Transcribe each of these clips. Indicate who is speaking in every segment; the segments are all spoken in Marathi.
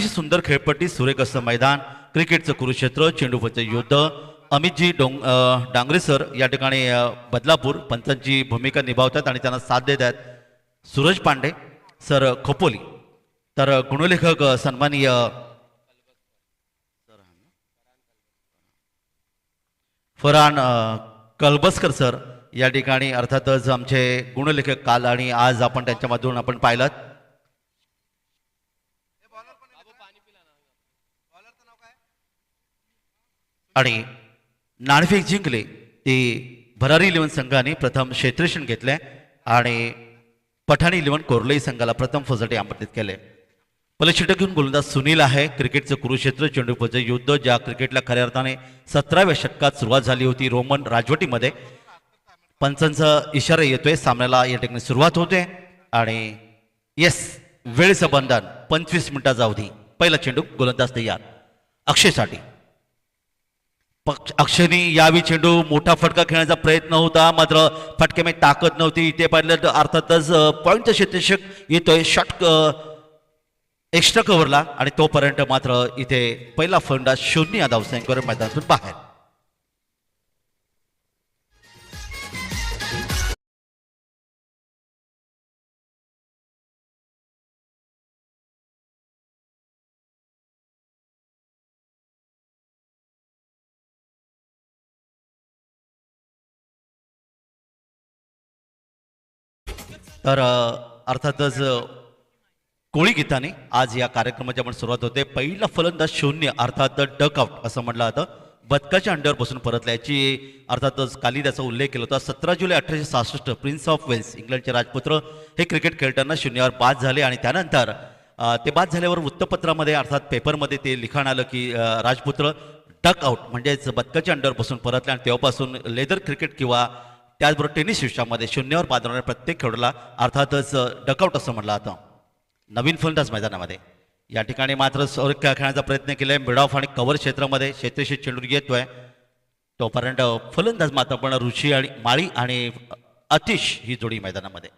Speaker 1: अतिशय सुंदर खेळपट्टी, सुरेख असं मैदान, क्रिकेटचं कुरुक्षेत्र, चेंडूवरचं युद्ध. अमितजी डांगरे सर या ठिकाणी बदलापूर पंचांची भूमिका निभावतात आणि त्यांना साथ देत आहेत सूरज पांडे सर खोपोली. तर गुणलेखक सन्माननीय फरहान कलबसकर सर या ठिकाणी अर्थातच आमचे गुणलेखक काल आणि आज आपण त्यांच्यामधून आपण पाहिलं. आणि नाणेफेक जिंकले ते भरारी इलेव्हन संघाने प्रथम क्षेत्ररक्षण घेतले आणि पठाणी इलेव्हन कोर्लई संघाला प्रथम फौजसाठी आमंत्रित केले. पहिले षटक घेऊन गोलंदाज सुनील आहे. क्रिकेटचं कुरुक्षेत्र, चेंडूपचं युद्ध, ज्या क्रिकेटला खऱ्या अर्थाने 17व्या शतकात सुरुवात झाली होती रोमन राजवटीमध्ये. पंचांचा इशारा येतोय, सामन्याला या ठिकाणी सुरुवात होते आणि येस वेळेचं बंधन 25 मिनिटाचा अवधी. पहिला चेंडू, गोलंदाज तयार अक्षयसाठी. अक्षयनी यावी चेंडू, मोठा फटका खेळण्याचा प्रयत्न होता मात्र फटक्यामध्ये ताकद नव्हती. इथे पाहिलं अर्थातच पॉईंटचा क्षेत्ररक्षक येतोय शॉट एक्स्ट्रा कव्हरला आणि तोपर्यंत मात्र इथे पहिला फलंदाज 0 या धावसंख्येवर मैदानातून बाहेर. तर अर्थातच कोळी गीताने आज या कार्यक्रमाची आपण सुरुवात होते. पहिला फलंदाज 0 अर्थात डकआउट असं म्हटलं जातं. बदकाच्या अंड्यावर बसून परतल्याची अर्थातच काली त्याचा उल्लेख केला होता. 17 जुलै 1866 प्रिन्स ऑफ वेल्स इंग्लंडचे राजपुत्र हे क्रिकेट खेळताना 0वर बाद झाले आणि त्यानंतर ते बाद झाल्यावर वृत्तपत्रामध्ये अर्थात पेपरमध्ये ते लिखाण आलं की राजपुत्र डकआउट म्हणजेच बदकाच्या अंड्यावर बसून परतले आणि तेव्हापासून लेदर क्रिकेट किंवा त्याचबरोबर टेनिस विश्वामध्ये 0वर बाद होणाऱ्या प्रत्येक खेळाडूला अर्थातच डकआउट असं म्हटलं जातं. नवीन फलंदाज मैदानामध्ये या ठिकाणी मात्र खेळण्याचा प्रयत्न केलाय. मिड ऑफ आणि कव्हर क्षेत्रामध्ये क्षेत्रशी चेंडू येतोय तोपर्यंत फलंदाज मात्र पण ऋषी आणि माळी आणि अतिश ही जोडी मैदानामध्ये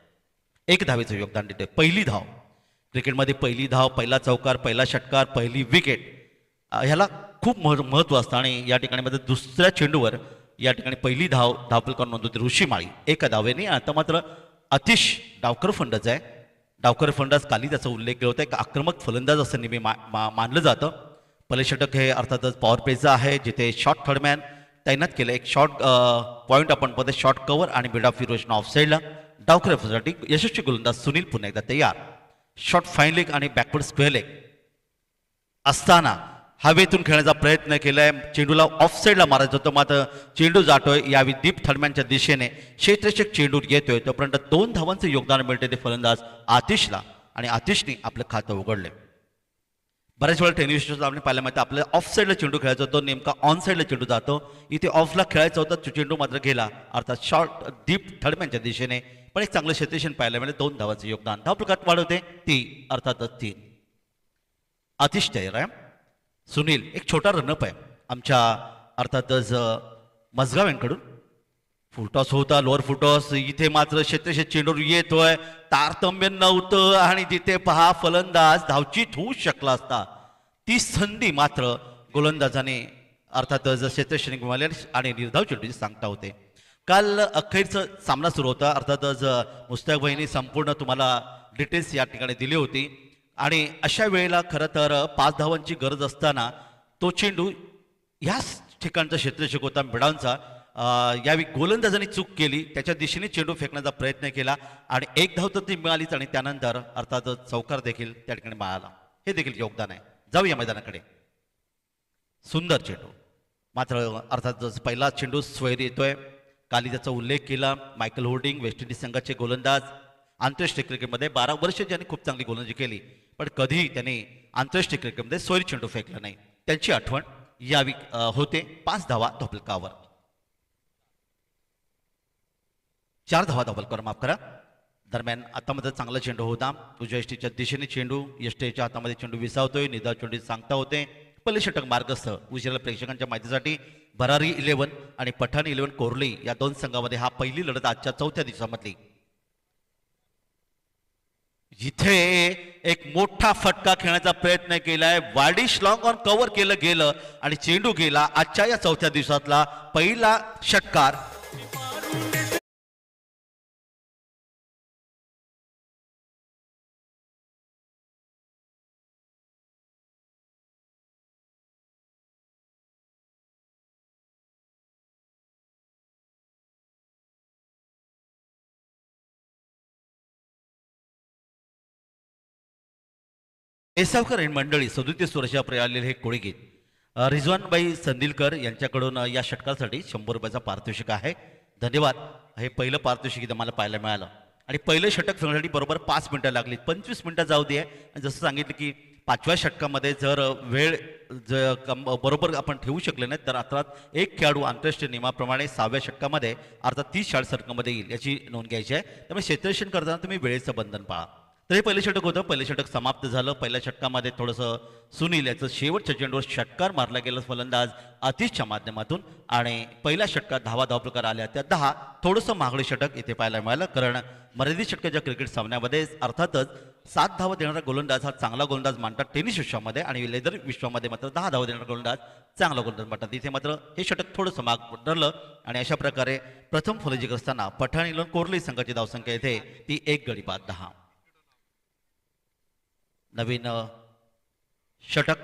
Speaker 1: 1 धावेचं योगदान देते. पहिली धाव क्रिकेटमध्ये, पहिली धाव, पहिला चौकार, पहिला षटकार, पहिली विकेट ह्याला खूप महत्त्व असतं आणि या ठिकाणी मध्ये दुसऱ्या चेंडूवर या ठिकाणी पहिली धाव धावफलकावर नोंदवते ऋषी माळी 1 धावेने. आता मात्र अतिश डावकर फंडाच आहे. डावकर फंडाज काली त्याचा उल्लेख केला होता. एक आक्रमक फलंदाज असं नेहमी मानलं जातं. पहिले षटक हे अर्थातच पॉवर प्लेचं आहे जिथे शॉर्ट थर्डमॅन तैनात केलं. एक शॉर्ट पॉईंट आपण पदे शॉर्ट कव्हर आणि मिड ऑफ रोशन ऑफ साईडला. डावकर साठी यशस्वी गोलंदाज सुनील पुन्हा एकदा तयार. शॉर्ट फाईन लेग आणि बॅकवर्ड स्क्वेअर लेग असताना हवेतून खेळण्याचा प्रयत्न केलाय. चेंडूला ऑफ साईडला मारायचं होतं मात्र चेंडू जातोय यावी दीप थर्डमॅनच्या दिशेने क्षेत्ररक्षक चेंडू येतोय तोपर्यंत 2 धावांचं योगदान मिळते ते फलंदाज आतिशला आणि आतिशने आपलं खातं उघडले. बऱ्याच वेळा टेनिस आपण पाहिलं माहिती आपल्याला ऑफ साईडला चेंडू खेळायचा होतो, नेमका ऑन साईडला चेंडू जातो. इथे ऑफला खेळायचा होता, चेंडू मात्र गेला अर्थात शॉर्ट दीप थर्डमॅनच्या दिशेने. पण एक चांगलं क्षेत्ररक्षण पाहायला मिळेल. 2 धावांचं योगदान. धावफलकात वाढवते ती अर्थातच 3. आतिश तयार आहे. सुनील एक छोटा रनअप आहे आमच्या अर्थातच मजगाव यांकडून. फुलटॉस होता, लोअर फुलटॉस. इथे मात्र क्षेत्ररक्षक चेंडू येतोय, तारतम्य नव्हतं आणि तिथे पहा फलंदाज धावचीत होऊ शकला असता. ती संधी मात्र गोलंदाजाने अर्थातच क्षेत्ररक्षण गमावले आणि निर्धाव चेंडूची सांगता होते. काल अखेरचा सामना सुरू होता. अर्थातच मुस्ताक भाईंनी संपूर्ण तुम्हाला डिटेल्स या ठिकाणी दिली होती आणि अशा वेळेला खरं तर 5 धावांची गरज असताना तो चेंडू ह्याच ठिकाणचा क्षेत्ररक्षक होता मिडांचा. यावेळी गोलंदाजाने चूक केली, त्याच्या दिशेने चेंडू फेकण्याचा प्रयत्न केला आणि 1 धाव तर ती मिळालीच आणि त्यानंतर अर्थातच चौकार देखील त्या ठिकाणी मिळाला. हे देखील योगदान आहे. जाऊया मैदानाकडे. सुंदर चेंडू मात्र अर्थातच पहिला चेंडू स्वैर येतोय. काली त्याचा उल्लेख केला. मायकल होल्डिंग वेस्ट इंडिज संघाचे गोलंदाज. आंतरराष्ट्रीय क्रिकेटमध्ये 12 वर्ष ज्यांनी खूप चांगली गोलंदाजी केली पण कधी त्यांनी आंतरराष्ट्रीय क्रिकेटमध्ये स्वैर चेंडू फेकला नाही. त्यांची आठवण यावी होते. 5 धावा धावफलकावर. 4 धावा धावफलकावर माफ करा. दरम्यान हातामध्ये चांगला चेंडू होता. उजव्या यष्टीच्या दिशेने चेंडू यष्टीच्या हातामध्ये चेंडू विसावतोय. निधाव चेंडू सांगता होते. पहिले षटक मार्गस्थ उशिरा प्रेक्षकांच्या माहितीसाठी भरारी 11 आणि पठाण 11 कोर्ली या 2 संघामध्ये हा पहिली लढत आजच्या 4थ्या दिवसामधली. इथे एक मोठा फटका खेळण्याचा प्रयत्न केलाय. वाडिश लॉंग ऑन कव्हर केलं गेलं आणि चेंडू गेला. आजच्या या चौथ्या दिवसातला पहिला षटकार. केसवकर आणि मंडळी 37 वर्षापर्यंत आलेले हे कोळीगीत रिजवानबाई संदिलकर यांच्याकडून या षटकासाठी 100 रुपयाचा पारितोषिक आहे. धन्यवाद. हे पहिलं पारितोषिक इथं मला पाहायला मिळालं आणि पहिलं षटक फिरण्यासाठी बरोबर 5 मिनिटं लागली. 25 मिनिटं जाऊ दे. आणि जसं सांगितलं की 5व्या षटकामध्ये जर वेळ बरोबर आपण ठेवू शकले नाही तर अर्थात एक खेळाडू आंतरराष्ट्रीय नियमाप्रमाणे 6व्या षटकामध्ये अर्थात 30 40 षटकामध्ये येईल याची नोंद घ्यायची आहे. त्यामुळे क्षेत्ररक्षण करताना तुम्ही वेळेचं बंधन पाळा. तर हे पहिलं षटक होतं. पहिलं षटक समाप्त झालं. पहिल्या षटकामध्ये थोडंसं सुनील याचं शेवटच्या चेंडूवर षटकार मारला गेला फलंदाज आतिशच्या माध्यमातून आणि पहिल्या षटकात धावा प्रकार आल्या त्या 10. थोडंसं महागडे षटक इथे पाहायला मिळालं कारण मर्यादित षटकाच्या क्रिकेट सामन्यामध्ये अर्थातच 7 धावा देणारा गोलंदाज हा चांगला गोलंदाज मानतात टेनिस विश्वामध्ये आणि लेदर विश्वामध्ये मात्र 10 धावा देणारा गोलंदाज चांगला गोलंदाज मानतात. इथे मात्र हे षटक थोडंसं महाग ठरलं आणि अशा प्रकारे प्रथम फलंदाजी असताना पठाण इंग्लंड कोर्ली संघाची धावसंख्या इथे ती 1 गडी बाद 10. नवीन षटक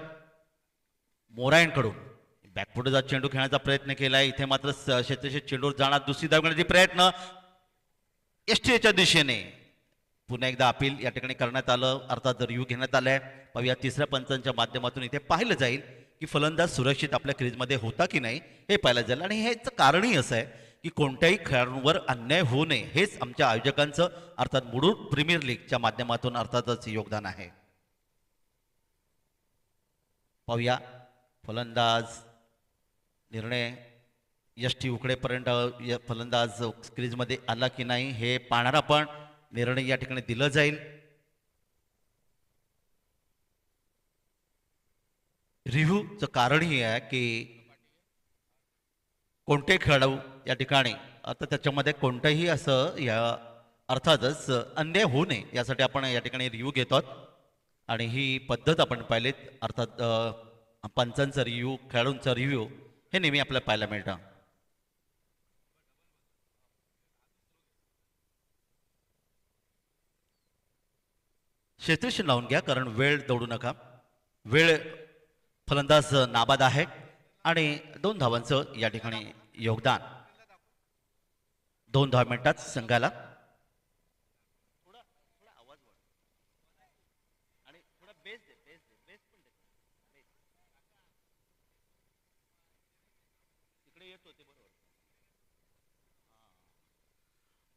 Speaker 1: मोरायणकडून बॅकफुटचा चेंडू खेळण्याचा प्रयत्न केलाय. इथे मात्र क्षेत्रक्षेत्र चेंडूवर जाणार दुसरी धाव घेण्याचा प्रयत्न एसटीच्या दिशेने पुन्हा एकदा अपील या ठिकाणी करण्यात आलं. अर्थात रिव्ह्यू घेण्यात आलाय. पाहूया तिसऱ्या पंचांच्या माध्यमातून इथे पाहिलं जाईल की फलंदाज सुरक्षित आपल्या क्रीजमध्ये होता की नाही हे पाहिलं जाईल आणि हेच कारणही असं आहे की कोणत्याही खेळाडूंवर अन्याय होऊ नये हेच आमच्या आयोजकांचं अर्थात मुरुड प्रीमियर लीगच्या माध्यमातून अर्थातच योगदान आहे. पाहूया फलंदाज निर्णय यष्टी उकडेपर्यंत फलंदाज क्रीजमध्ये आला की नाही हे पाहणार आपण. निर्णय या ठिकाणी दिलं जाईल. रिव्ह्यूचं कारण ही आहे की कोणते खेळाडू या ठिकाणी आता त्याच्यामध्ये कोणतंही असं या अर्थातच अन्याय होऊ नये यासाठी आपण या ठिकाणी रिव्ह्यू घेतो आणि ही पद्धत आपण पाहिलेत. अर्थात पंचांचा रिव्ह्यू खेळाडूंचा रिव्ह्यू हे नेहमी आपल्याला पाहायला मिळतं. क्षेत्ररक्षण लावून घ्या कारण वेळ दौडू नका. वेळ फलंदाज नाबाद आहे आणि 2 धावांचं या ठिकाणी योगदान 2 धावा मिनिटात संघाला.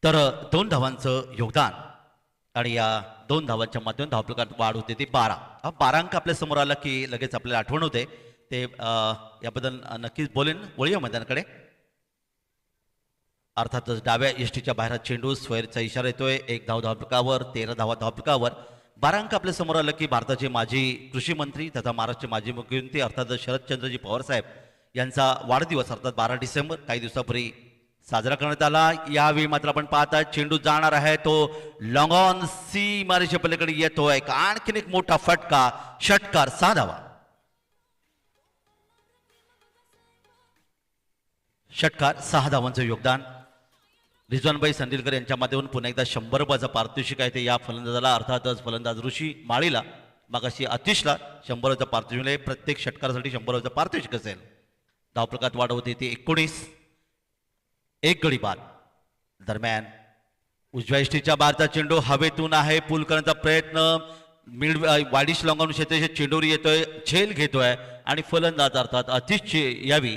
Speaker 1: तर 2 धावांचं योगदान आणि या 2 धावांच्या माध्यमातून धावफलकात वाढ होते ती 12. हा 12 अंक आपल्या समोर आला की लगेच आपल्याला आठवण होते. ते याबद्दल नक्कीच बोलेन. वळूया मैदानाकडे. अर्थातच डाव्या यष्टीच्या बाहेर चेंडू स्क्वेअरचा इशारा येतोय. 1 धाव धावफलकावर 13 धावा धावफलकावर 12 अंक आपल्या समोर आलं की भारताचे माजी कृषी मंत्री तथा महाराष्ट्राचे माजी मुख्यमंत्री अर्थात शरदचंद्रजी पवार साहेब यांचा वाढदिवस अर्थात 12 डिसेंबर काही दिवसापूर्वी साजरा करण्यात आला. यावेळी मात्र आपण पाहता चेंडू जाणार आहे तो लॉंग ऑन सी मारीच्या पलीकडे येतोय. आणखीन एक मोठा फटका षटकार 6 धावा. षटकार 6 धावांचं योगदान. रिजवानबाई संदिलकर यांच्या माध्यमातून पुन्हा एकदा 100 रुपयाचा पारितोषिक आहे ते या फलंदाजाला अर्थातच फलंदाज ऋषी माळीला मागाशी आतिशला 100 रुपयाचा पारितोषिक आहे. प्रत्येक षटकारासाठी 100 रुपयाचा पारितोषिक असेल. धावफलकात वाढ होते ते 19. 1 गडी बाद. दरम्यान उजव्या इष्टीच्या बारचा चेंडू हवेतून आहे. पूल करण्याचा प्रयत्न वाडिश लॉंगावून क्षेत्राच्या चेंडूवर येतोय. झेल घेतोय आणि फलंदाज अर्थात अतिशची यावी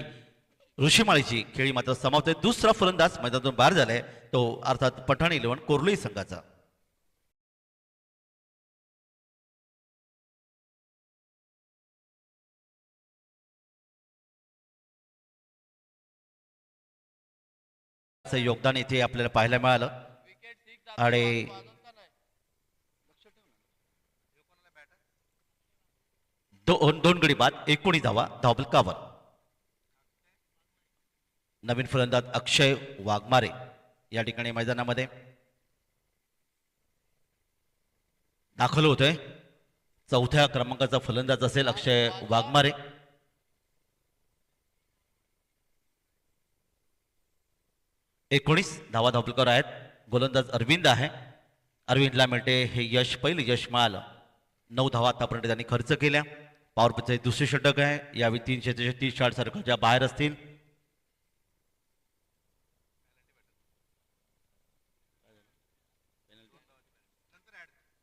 Speaker 1: ऋषीमाळीची खेळी मात्र समाप्त. दुसरा फलंदाज मैदानातून बाहेर झालाय तो अर्थात पठाण इलेव्हन कोर्ली संघाचा. योगदान इथे आपल्याला पाहायला मिळालं आणि 2 गडी बाद 19 धावा धावफलकावर. नवीन फलंदाज अक्षय वाघमारे या ठिकाणी मैदानामध्ये. दाखल होतोय. चौथ्या क्रमांकाचा फलंदाज असेल अक्षय वाघमारे. 19 धावा धावपलकर आहेत. गोलंदाज अरविंद आहे. अरविंदला मिळते हे यश, पहिलं यश मिळालं. 9 धावा आतापर्यंत त्यांनी खर्च केल्या. पॉवर प्लेचे दुसरे षटक आहे. यावेळी 330 शॉट सर्कलच्या बाहेर असतील.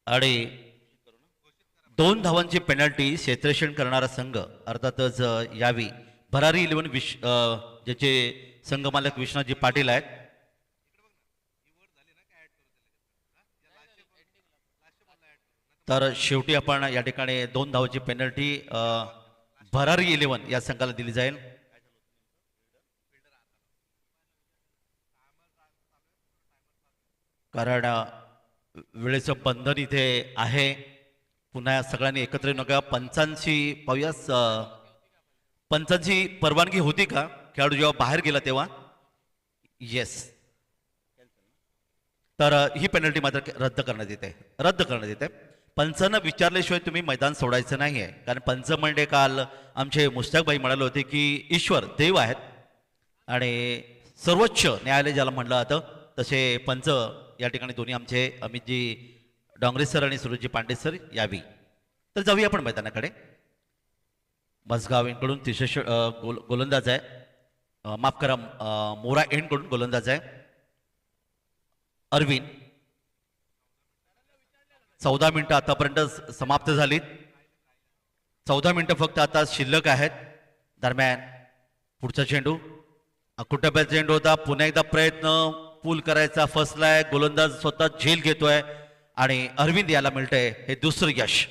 Speaker 1: आणि 2 धावांची पेनल्टी क्षेत्ररक्षण करणारा संघ अर्थातच यावी भरारी 11 ज्याचे संघमालक विश्वनाथजी पाटील आहेत. तर शेवटी आपण या ठिकाणी 2 धावांची पेनल्टी भरारी 11 या संघाला दिली जाईल. कारण वेळेचं बंधन इथे आहे. पुन्हा सगळ्यांनी एकत्र येऊन नका. पंचांची पाहूयास, पंचांची परवानगी होती का खेळाडू जेव्हा बाहेर गेला तेव्हा? येस. तर ही पेनल्टी मात्र रद्द करण्यात येते, रद्द करण्यात येते. पंचांना विचारल्याशिवाय तुम्ही मैदान सोडायचं नाही आहे. कारण पंच म्हणजे काल आमचे मुश्ताकभाई म्हणाले होते की ईश्वर देव आहेत आणि सर्वोच्च न्यायालय ज्याला म्हटलं जातं तसे पंच या ठिकाणी दोन्ही आमचे अमितजी डोंगरे सर आणि सुरजजी पांडे सर यावी. तर जाऊया आपण मैदानाकडे. मसगाव एंडकडून तिसरे गोलंदाज आहे. माफ करा, मोरा एंडकडून गोलंदाज आहे अरविंद. 14 मिनिटं आतापर्यंत समाप्त झालीत. 14 मिनिटं फक्त आता शिल्लक आहेत. दरम्यान पुढचा चेंडू अकुटब्याचा चेंडू होता. पुन्हा एकदा प्रयत्न पूल करायचा फसलाय. गोलंदाज स्वतः झेल घेतोय आणि अरविंद याला मिळतंय हे दुसरं यश.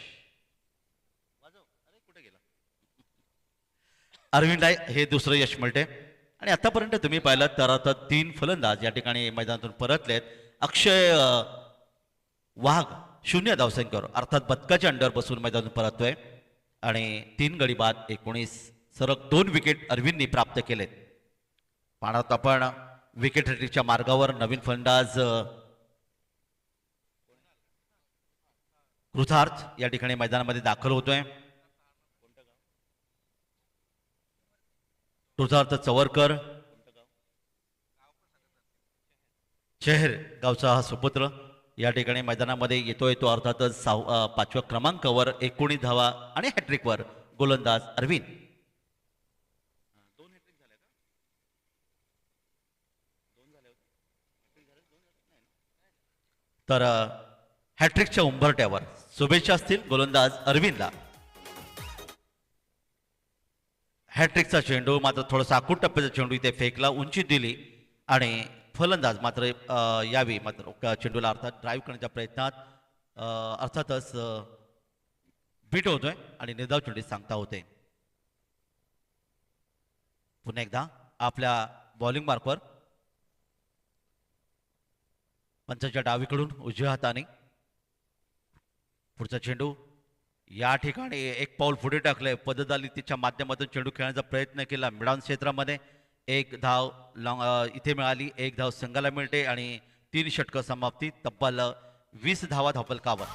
Speaker 1: अरविंद हे दुसरं यश मिळते. आणि आतापर्यंत तुम्ही पाहिलं तर आता 3 फलंदाज या ठिकाणी मैदानातून परतलेत. अक्षय वाघ 0 धावसंख्येवर अर्थात बदकाच्या अंडर बसून मैदानातून परततोय आणि 3 गडी बाद 19 सरक 2 विकेट अरविंदनी प्राप्त केलेत. पाहत आपण विकेट हॅट्रिकच्या मार्गावर नवीन फलंदाज कृतार्थ या ठिकाणी मैदानामध्ये दाखल होतोय. कृतार्थ चवरकर शहर गावचा हा सुपुत्र या ठिकाणी मैदानामध्ये येतोय. तो अर्थातच 5व्या क्रमांकावर 19 धावा आणि हॅट्रिकवर गोलंदाज अरविंद. तर हॅट्रिकच्या उंबरट्यावर शुभेच्छा असतील गोलंदाज अरविंदला. हॅट्रिकचा चेंडू मात्र थोडासा आखूट टप्प्याचा चेंडू इथे फेकला, उंची दिली आणि फलंदाज मात्र यावी मात्र चेंडूला अर्थात ड्राईव्ह करण्याच्या प्रयत्नात अर्थातच बीट होतोय आणि निर्धाव चेंडू सांगता होते. पुन्हा एकदा आपल्या बॉलिंग मार्कवर पंचाच्या डावीकडून उजव्या हाताने पुढचा चेंडू या ठिकाणी एक पाऊल पुढे टाकलंय. पददाली तिच्या माध्यमातून चेंडू खेळण्याचा प्रयत्न केला. मिडॉन क्षेत्रामध्ये 1 धाव इथे मिळाली. 1 धाव संघाला मिळते आणि 3 षटकं समाप्ती. तब्बल 20 धावा धावफलकावर.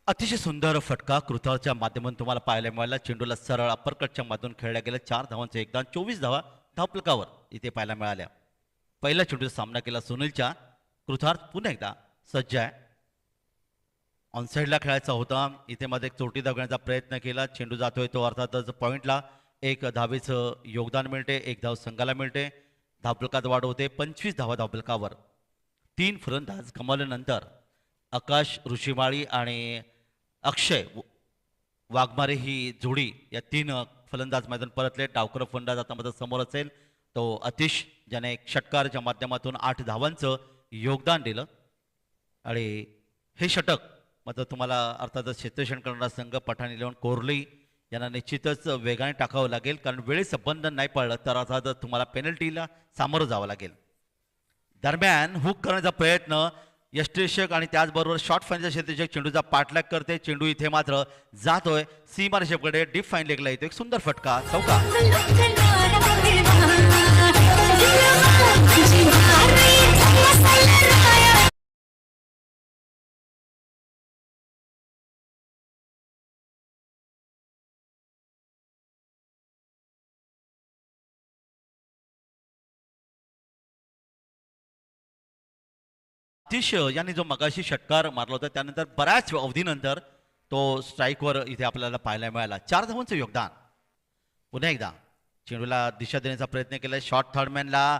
Speaker 1: अतिशय सुंदर फटका कृताच्या माध्यमातून तुम्हाला पाहायला मिळाला. चेंडूला सरळ अप्परकटच्या माध्यमातून खेळल्या गेल्या 4 धावांचं योगदान, 24 धावा धावफलकावर इथे पाहायला मिळाल्या. पहिल्या चेंडूचा सामना केला सुनीलच्या. कृतार्थ पुन्हा एकदा सज्ज आहे. ऑनसाईडला खेळायचा होता. इथे मध्ये एक चोटी दाखवण्याचा प्रयत्न केला. चेंडू जातोय तो अर्थातच पॉईंटला. एक धावेचं योगदान मिळते, एक धाव संघाला मिळते. धावफलकात वाढ होते 25 धावा धावफलकावर. 3 फलंदाज गमावल्यानंतर आकाश ऋषिमाळी आणि अक्षय वाघमारे ही जोडी या 3 फलंदाज मैदान परतले. डावकर फलंदाज आता मध्ये समोर असेल तो अतिश, ज्याने एक षटकारच्या माध्यमातून 8 धावांचं योगदान दिलं. आणि हे षटक मात्र तुम्हाला अर्थातच क्षेत्ररक्षण करणारा संघ पठाण इलेव्हन कोर्ली यांना निश्चितच वेगाने टाकावं लागेल, कारण वेळेचं बंधन नाही पडलं तर अर्थातच तुम्हाला पेनल्टीला सामोरं जावं लागेल. दरम्यान हुक करण्याचा प्रयत्न यष्टिरक्षक आणि त्याचबरोबर शॉर्ट फाईनचा क्षेत्ररक्षक चेंडूचा पाठलाग करते. चेंडू इथे मात्र जातोय सीमारेषेकडे. डीप फाईन लेगला येतो एक सुंदर फटका, चौका. अतिश यांनी जो मगाशी षटकार मारला होता त्यानंतर बऱ्याच अवधीनंतर तो स्ट्राईकवर इथे आपल्याला पाहायला मिळाला. 4 धावांचं योगदान. पुन्हा एकदा चेंडूला दिशा देण्याचा प्रयत्न केला शॉर्ट थर्डमॅनला,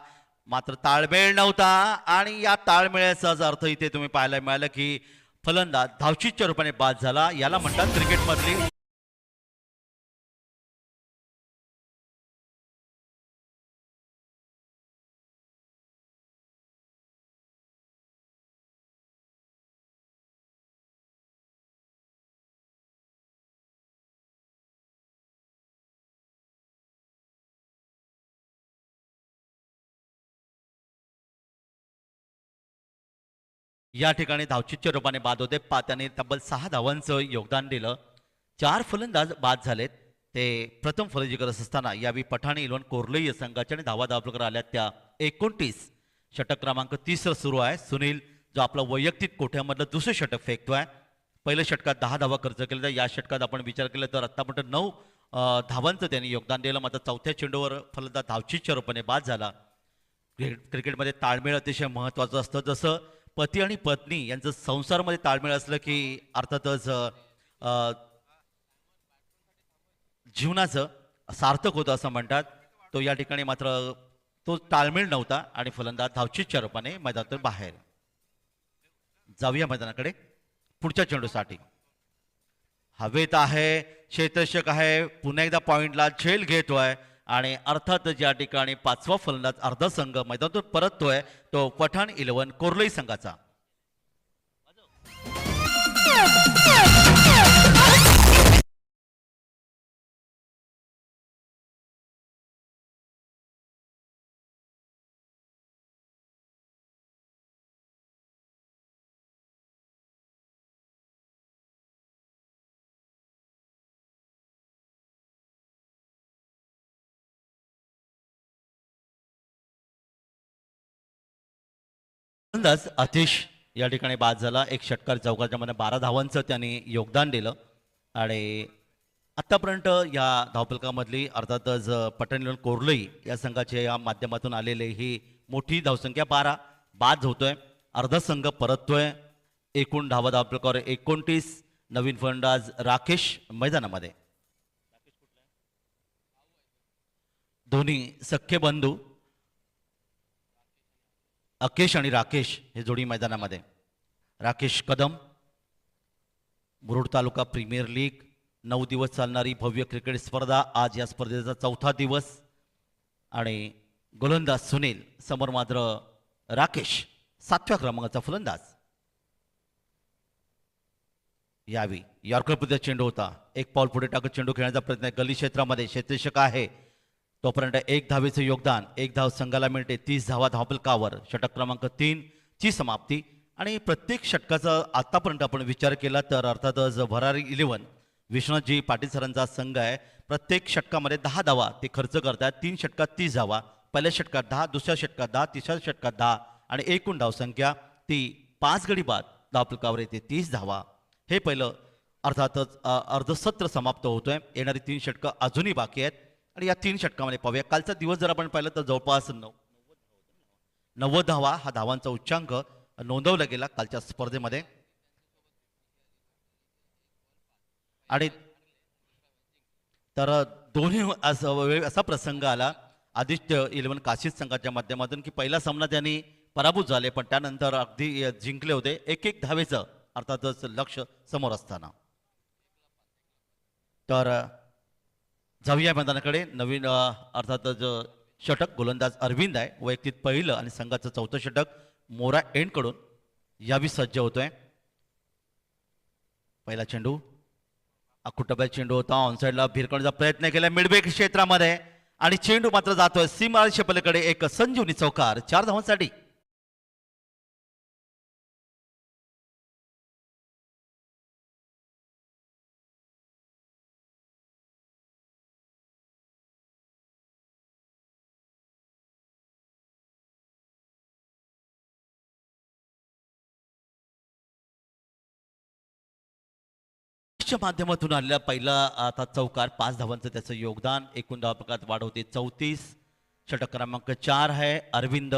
Speaker 1: मात्र ताळमेळ नव्हता. आणि या ताळमेळाचाच अर्थ इथे तुम्ही पाहायला मिळालं की फलंदाज धावचीच्या रूपाने बाद झाला. याला म्हणतात क्रिकेटमधली या ठिकाणी धावचीच्या रूपाने बाद होते. त्याने तब्बल 6 धावांचं योगदान दिलं. 4 फलंदाज बाद झालेत. ते प्रथम फलंदाजी करत असताना यावेळी पठाण इलेव्हन कोर्ले या संघाच्या आणि धावा धावफलकावर आल्या त्या 29. षटक क्रमांक 30 सुरू आहे. सुनील जो आपला वैयक्तिक कोठ्यामधलं दुसरं षटक फेकतोय. पहिल्या षटकात 10 धावा खर्च केल्या, तर या षटकात आपण विचार केला तर आत्तापर्यंत 9 धावांचं त्यांनी योगदान दिलं. मात्र चौथ्या चेंडूवर फलंदाज धावचीच्या रूपाने बाद झाला. क्रिकेटमध्ये ताळमेळ अतिशय महत्त्वाचं असतं. जसं पती आणि पत्नी यांचं संसारामध्ये ताळमेळ असलं की अर्थातच जीवनाचं सार्थक होतं असं म्हणतात. तो या ठिकाणी मात्र तो ताळमेळ नव्हता आणि फलंदाज धावचीच्या रूपाने मैदानातून बाहेर. जाऊया मैदानाकडे पुढच्या चेंडूसाठी. हवेत आहे, क्षेत्ररक्षक आहे, पुन्हा एकदा पॉइंटला झेल घेतोय आणि अर्थातच या ठिकाणी 5वा फलंदाज अर्धा संघ मैदानातून परततोय तो पठाण इलेव्हन कोर्लई संघाचा. फलंदाज आतिश या ठिकाणी बाद झाला. एक षटकार चौकाच्या मध्ये 12 धावांचं त्यांनी योगदान दिलं. आणि आतापर्यंत या धावफलकामधली अर्थातच पठाण इलेव्हन कोर्लई या संघाच्या या माध्यमातून आलेले ही मोठी धावसंख्या 12 बाद होतोय. अर्धा संघ परततोय. एकूण धावा धावफलकावर 29. नवीन फलंदाज राकेश मैदानामध्ये. दोन्ही सख्खे बंधू अकेश आणि राकेश हे जोडी मैदानामध्ये. राकेश कदम, मुरुड तालुका प्रीमियर लीग, 9 दिवस चालणारी भव्य क्रिकेट स्पर्धा. आज या स्पर्धेचा 4था दिवस. आणि गोलंदाज सुनील, समोर मात्र राकेश 7व्या क्रमांकाचा फलंदाज. यावी यॉर्कर पद्धतीचा चेंडू होता. एक पाऊल पुढे टाकत चेंडू खेळण्याचा प्रयत्न गली क्षेत्रामध्ये. क्षेत्ररक्षक आहे तोपर्यंत 1 धावेचं योगदान. 1 धाव संघाला मिळते. 30 धावा धावफलकावर. षटक क्रमांक 3 ची समाप्ती. आणि प्रत्येक षटकाचा आतापर्यंत आपण विचार केला तर अर्थातच भरारी इलेव्हन विश्वनाथजी पाटील सरांचा संघ आहे. प्रत्येक षटकामध्ये 10 धावा ते खर्च करतात. 3 षटकात 30 धावा. पहिल्या षटकात 10, दुसऱ्या षटकात 10, तिसऱ्या षटकात 10 आणि एकूण धावसंख्या ती 5 गडी बाद धावफलकावर येते 30 धावा. हे पहिलं अर्थातच अर्धसत्र समाप्त होतोय. येणारी 3 षटकं अजूनही बाकी आहेत आणि या 3 षटकामध्ये पाहूया. कालचा दिवस जर आपण पाहिलं तर जवळपास 90 धावा हा धावांचा उच्चांक नोंदवला गेला कालच्या स्पर्धेमध्ये. आणि तर दोन्ही असा प्रसंग आला आदित्य इलेव्हन काशीद संघाच्या माध्यमातून की पहिला सामना त्यांनी पराभूत झाले, पण त्यानंतर अगदी जिंकले होते एक एक धावेचं अर्थातच लक्ष समोर असताना. तर जाऊया मैदानाकडे. नवीन अर्थातच षटक गोलंदाज अरविंद आहे, वैयक्तिक पहिलं आणि संघाचं चौथं षटक मोरा एंडकडून यावी सज्ज होतोय. पहिला चेंडू अकुटब्या चेंडू होता, ऑनसाईडला भिरकण्याचा प्रयत्न केला मिडबे क्षेत्रामध्ये आणि चेंडू मात्र जातोय सीमारेषे पलीकडे. एक संजीवनी चौकार 4 धावांसाठी. च्या माध्यमातून आलेला पहिला आता चौकार 5 धावांचं त्याचं योगदान. एकूण धावपकात वाढ होते 34. षटक क्रमांक 4 आहे. अरविंद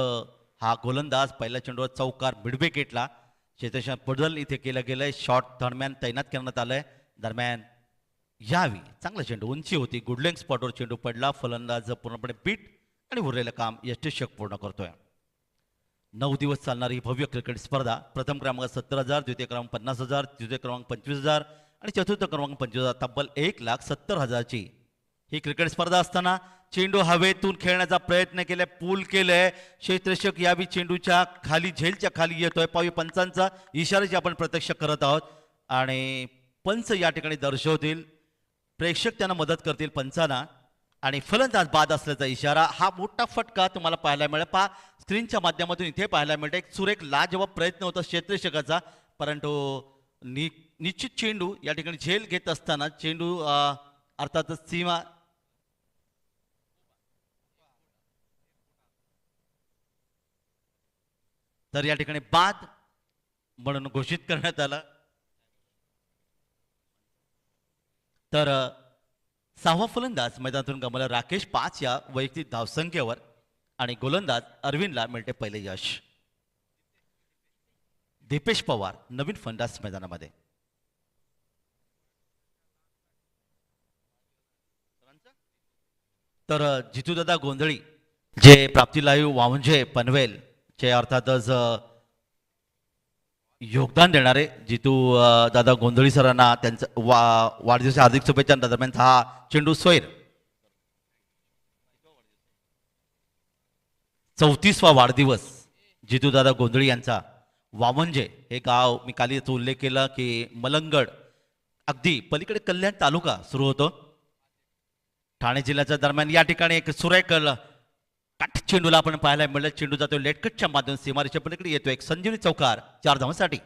Speaker 1: हा गोलंदाज पहिल्या चेंडूवर चौकार मिडबे गेटला क्षेत्रक्षण बदल इथे केलं गेलंय. शॉट दरम्यान तैनात करण्यात आलंय. दरम्यान यावी चांगला चेंडू, उंची होती, गुडलेंग स्पॉटवर चेंडू पडला. फलंदाज पूर्णपणे बीट आणि उरलेलं काम यष्टिक्षक पूर्ण करतोय. 9 दिवस चालणारी भव्य क्रिकेट स्पर्धा. प्रथम क्रमांक 70,000, द्वितीय क्रमांक 50,000, तृतीय क्रमांक 25,000 आणि चतुर्थ क्रमांक 25,000, तब्बल 1,70,000ची ही क्रिकेट स्पर्धा असताना चेंडू हवेतून खेळण्याचा प्रयत्न केलाय, पूल केलंय. क्षेत्ररक्षक यावी चेंडूच्या खाली झेलच्या खाली येतोय. पावी पंचांचा इशाराची आपण प्रत्यक्ष करत आहोत आणि पंच या ठिकाणी दर्शवतील, प्रेक्षक त्यांना मदत करतील पंचांना आणि फलंदाज बाद असल्याचा इशारा. हा मोठा फटका तुम्हाला पाहायला मिळेल. पहा स्क्रीनच्या माध्यमातून इथे पाहायला मिळते. एक सुरेख लाजवाब प्रयत्न होता क्षेत्ररक्षकाचा, परंतु निश्चित चेंडू या ठिकाणी झेल घेत असताना चेंडू अर्थातच सीमा तर या ठिकाणी बाद म्हणून घोषित करण्यात आला. तर 6वा फलंदाज मैदानातून गमावला राकेश 5 या वैयक्तिक धावसंख्येवर आणि गोलंदाज अरविंदला मिळते पहिले यश. दीपेश पवार नवीन फलंदाज मैदानामध्ये. तर जितूदादा गोंधळी जे प्राप्ती लाईव्ह वावंजे पनवेल चे अर्थातच योगदान देणारे जितू दादा गोंधळी सरांना त्यांचं वाढदिवसाच्या हार्दिक शुभेच्छा. दरम्यान हा चेंडू सोयर 34वा वाढदिवस जितू दादा गोंधळी यांचा. वावंजे हे गाव मी काल याचा उल्लेख केला की मलंगड अगदी पलीकडे कल्याण तालुका सुरू होतो ठाणे जिल्ह्याच्या दरम्यान. या ठिकाणी एक सुरेख काठ चेंडूला आपण पाहायला मिळेल. चेंडू जातो लेटकटच्या माध्यम सीमारेषेच्या पलीकडे येतो एक संजीवनी चौकार 4 धावांसाठी.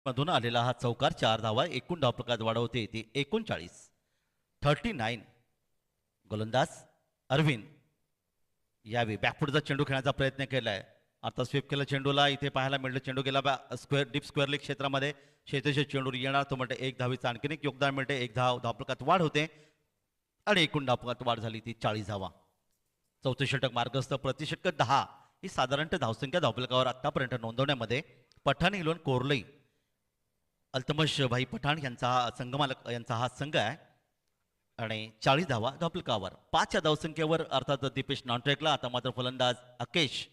Speaker 1: मधून आलेला हा चौकार 4 धावा. एकूण धावपकात वाढवते ती 39. गोलंदाज अरविंद यावी बॅकफुटचा चेंडू खेळण्याचा प्रयत्न केलाय. आता स्वीप केला चेंडूला. इथे पाहायला मिळलं चेंडू गेला स्क्वेअर डीप स्क्वेअर लेग क्षेत्रामध्ये. क्षेत्रक्षक चेंडू येणार तो म्हणते 1 धावीचं आणखीन एक योगदान मिळते. 1 धावपकात वाढ होते आणि एकूण धावपकात वाढ झाली ती 40 धावा. चौथे षटक मार्गस्थ. प्रतिषटक 10 ही साधारणतः धावसंख्या धावपलकावर आतापर्यंत नोंदवण्यामध्ये पठाण इलोन कोरलई अल्तमश भाई पठाण यांचा हा संघमालक यांचा हा संघ आहे आणि 40 धावा धावपलकावर. 5 या धावसंख्येवर अर्थात दीपेश नॉनट्रेकला. आता मात्र फलंदाज अकेश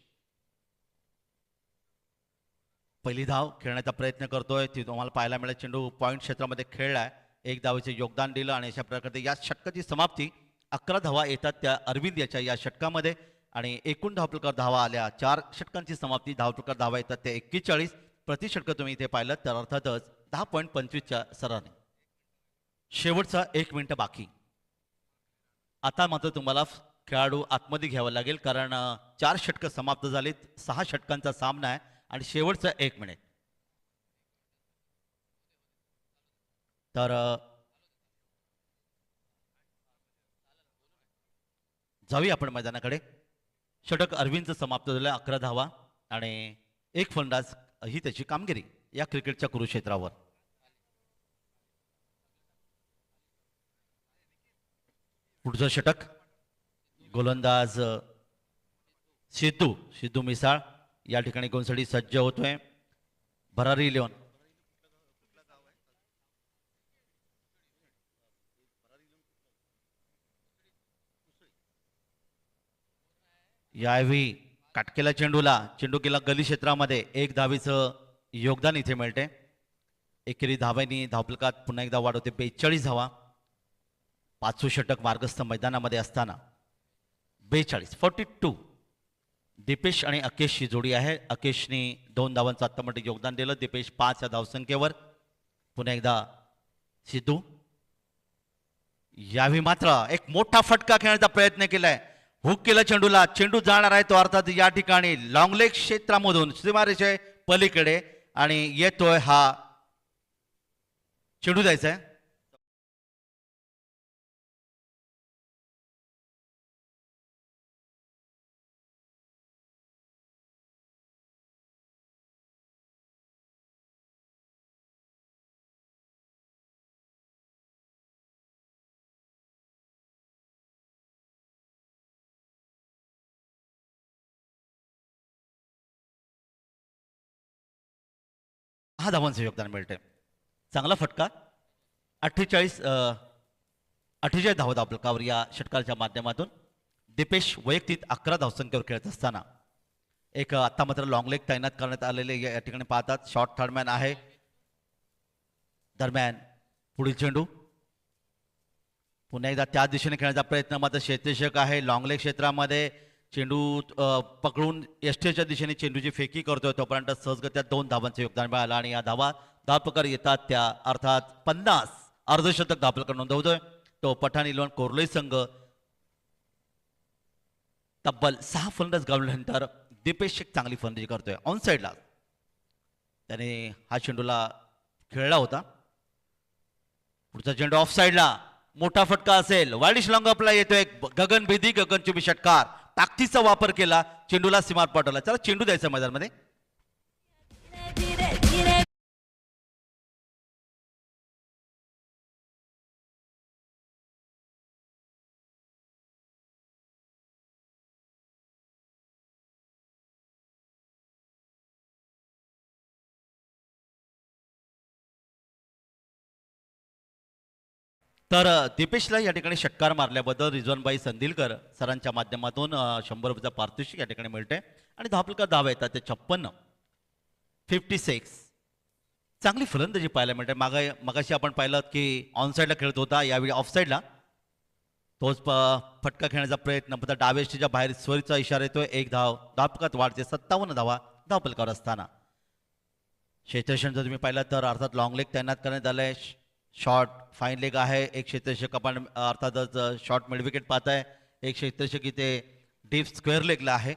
Speaker 1: पहिली धाव खेळण्याचा प्रयत्न करतोय. ती तुम्हाला पाहायला मिळेल. चेंडू पॉईंट क्षेत्रामध्ये खेळलाय. 1 धावेचे योगदान दिलं आणि अशा प्रकारे या षटकाची समाप्ती 11 धावा येतात त्या अरविंद याच्या या षटकामध्ये आणि एकूण धावपलकावर धावा आल्या. 4 षटकांची समाप्ती धावपलकावर धावा येतात ते 41. प्रति षटक तुम्ही इथे पाहिलं तर अर्थातच 10.25च्या सराने. शेवटचा 1 मिनिट बाकी. आता मात्र तुम्हाला खेळाडू आतमध्ये घ्यावं लागेल कारण 4 षटकं समाप्त झालीत. 6 षटकांचा सामना आहे आणि शेवटचा 1 मिनिट. तर जाऊया आपण मैदानाकडे. षटक अरविंदचं समाप्त झालं 11 धावा आणि एक फलंदाज ही त्याची कामगिरी या क्रिकेटच्या कुरुक्षेत्रावर. पुढचं षटक गोलंदाज सिद्धू सिद्धू मिसाळ या ठिकाणी गोंधळी सज्ज होतोय. भरारी इलेव्हन यावेळी काटकेला चेंडूला चेंडू गेला गली क्षेत्रामध्ये एक धावीचं योगदान इथे मिळते. एकेरी धाव्यांनी धावफलकात पुन्हा एकदा वाढ होते 42 धावा. पाचवं षटक मार्गस्थ मैदानामध्ये असताना 42 दीपेश आणि अकेशची जोडी आहे. अकेशने 2 धावांचं आत्तामध्ये योगदान दिलं. दीपेश 5 या धावसंख्येवर. पुन्हा एकदा सिद्धू यावेळी मात्र एक मोठा फटका खेळण्याचा प्रयत्न केलाय. हुक केला चेंडूला. चेंडू जाणार आहे तो अर्थात या ठिकाणी लॉंगलेग क्षेत्रामधून सीमारेषे पलीकडे आणि येतोय हा चेंडू द्यायचा आहे. हा धावांचं योगदान मिळते. चांगला फटका. 48 धावा धावफलकावर या षटकाच्या माध्यमातून दीपेश वैयक्तिक 11 धावसंख्येवर खेळत असताना एक आता मात्र लॉंग लेग तैनात करण्यात आलेले या ठिकाणी पाहतात. शॉर्ट थर्डमॅन आहे. दरम्यान पुढील चेंडू पुन्हा एकदा त्या दिशेने खेळण्याचा प्रयत्न मात्र क्षेत्ररक्षक आहे. लॉंग लेग क्षेत्रामध्ये चेंडू पकडून एसटीच्या दिशेने चेंडूची फेकी करतोय तोपर्यंत सहजगत्या 2 धावांचं योगदान मिळालं आणि या धावा धावप्रकार येतात त्या अर्थात 50 अर्धशतक धावप्रकार नोंदवतोय तो पठाण इलेव्हन कोरलोई संघ. तब्बल 6 फलंदाज गावल्यानंतर दीपेश एक चांगली फलंदाजी करतोय. ऑन साईडला त्याने हा चेंडूला खेळला होता. पुढचा चेंडू ऑफ साईडला मोठा फटका असेल. वाईडिश लॉंग अपला येतोय गगनभेदी गगनचुंबी षटकार. ताकदीचा वापर केला. चेंडूला सीमार पाठवला. चला चेंडू द्यायचा मैदानामध्ये. तर दीपेशला या ठिकाणी षटकार मारल्याबद्दल रिजवानबाई संदिलकर सरांच्या माध्यमातून 100 रुपयाचा पारितोषिक या ठिकाणी मिळते आणि धावफलका धावा येतात ते 56. चांगली फलंदाजी पाहायला मिळते. मगाशी आपण पाहिलं की ऑन साईडला खेळत होता. यावेळी ऑफ साईडला तोच फटका खेळण्याचा प्रयत्न पण डावेष्टीच्या बाहेर स्वरीचा इशारा येतोय. एक धावफलकात वाढते 57 धावा धावफलकावर असताना. क्षेत्ररक्षण जर तुम्ही पाहिलं तर अर्थात लॉंग लेग तैनात करण्यात आलंय. शॉर्ट फाईन लेग आहे. एक क्षेत्ररक्षक आपण अर्थातच शॉर्ट मिड विकेट पाहताय. एक क्षेत्ररक्षक इथे डीप स्क्वेअर लेगला आहे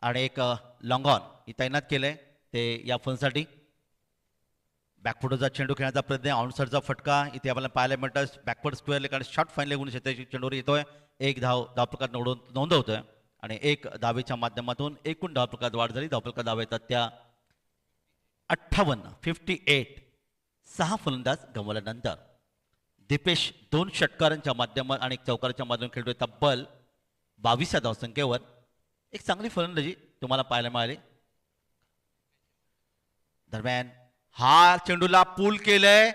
Speaker 1: आणि एक लॉंग ऑन ही तैनात केलंय ते या फलसाठी. बॅकफुटचा चेंडू खेळण्याचा प्रयत्न. ऑनसाईडचा फटका इथे आपल्याला पाहायला मिळतं. बॅकवर्ड स्क्वेअर लेग आणि शॉर्ट फाईन लेगून क्षेत्ररक्षक चेंडूवर येतोय. एक धावप्रकार नोंदवतोय आणि एक धावेच्या माध्यमातून एकूण धावप्रकारात वाढ झाली. धावप्रकार धावा येतात त्या 58. 6 फलंदाज गमावल्यानंतर दीपेश 2 षटकारांच्या माध्यमात आणि एक चौकाराच्या माध्यमातून खेळतोय. तब्बल 22 या धावसंख्येवर एक चांगली फलंदाजी तुम्हाला पाहायला मिळाली. दरम्यान हा चेंडूला पूल केलंय.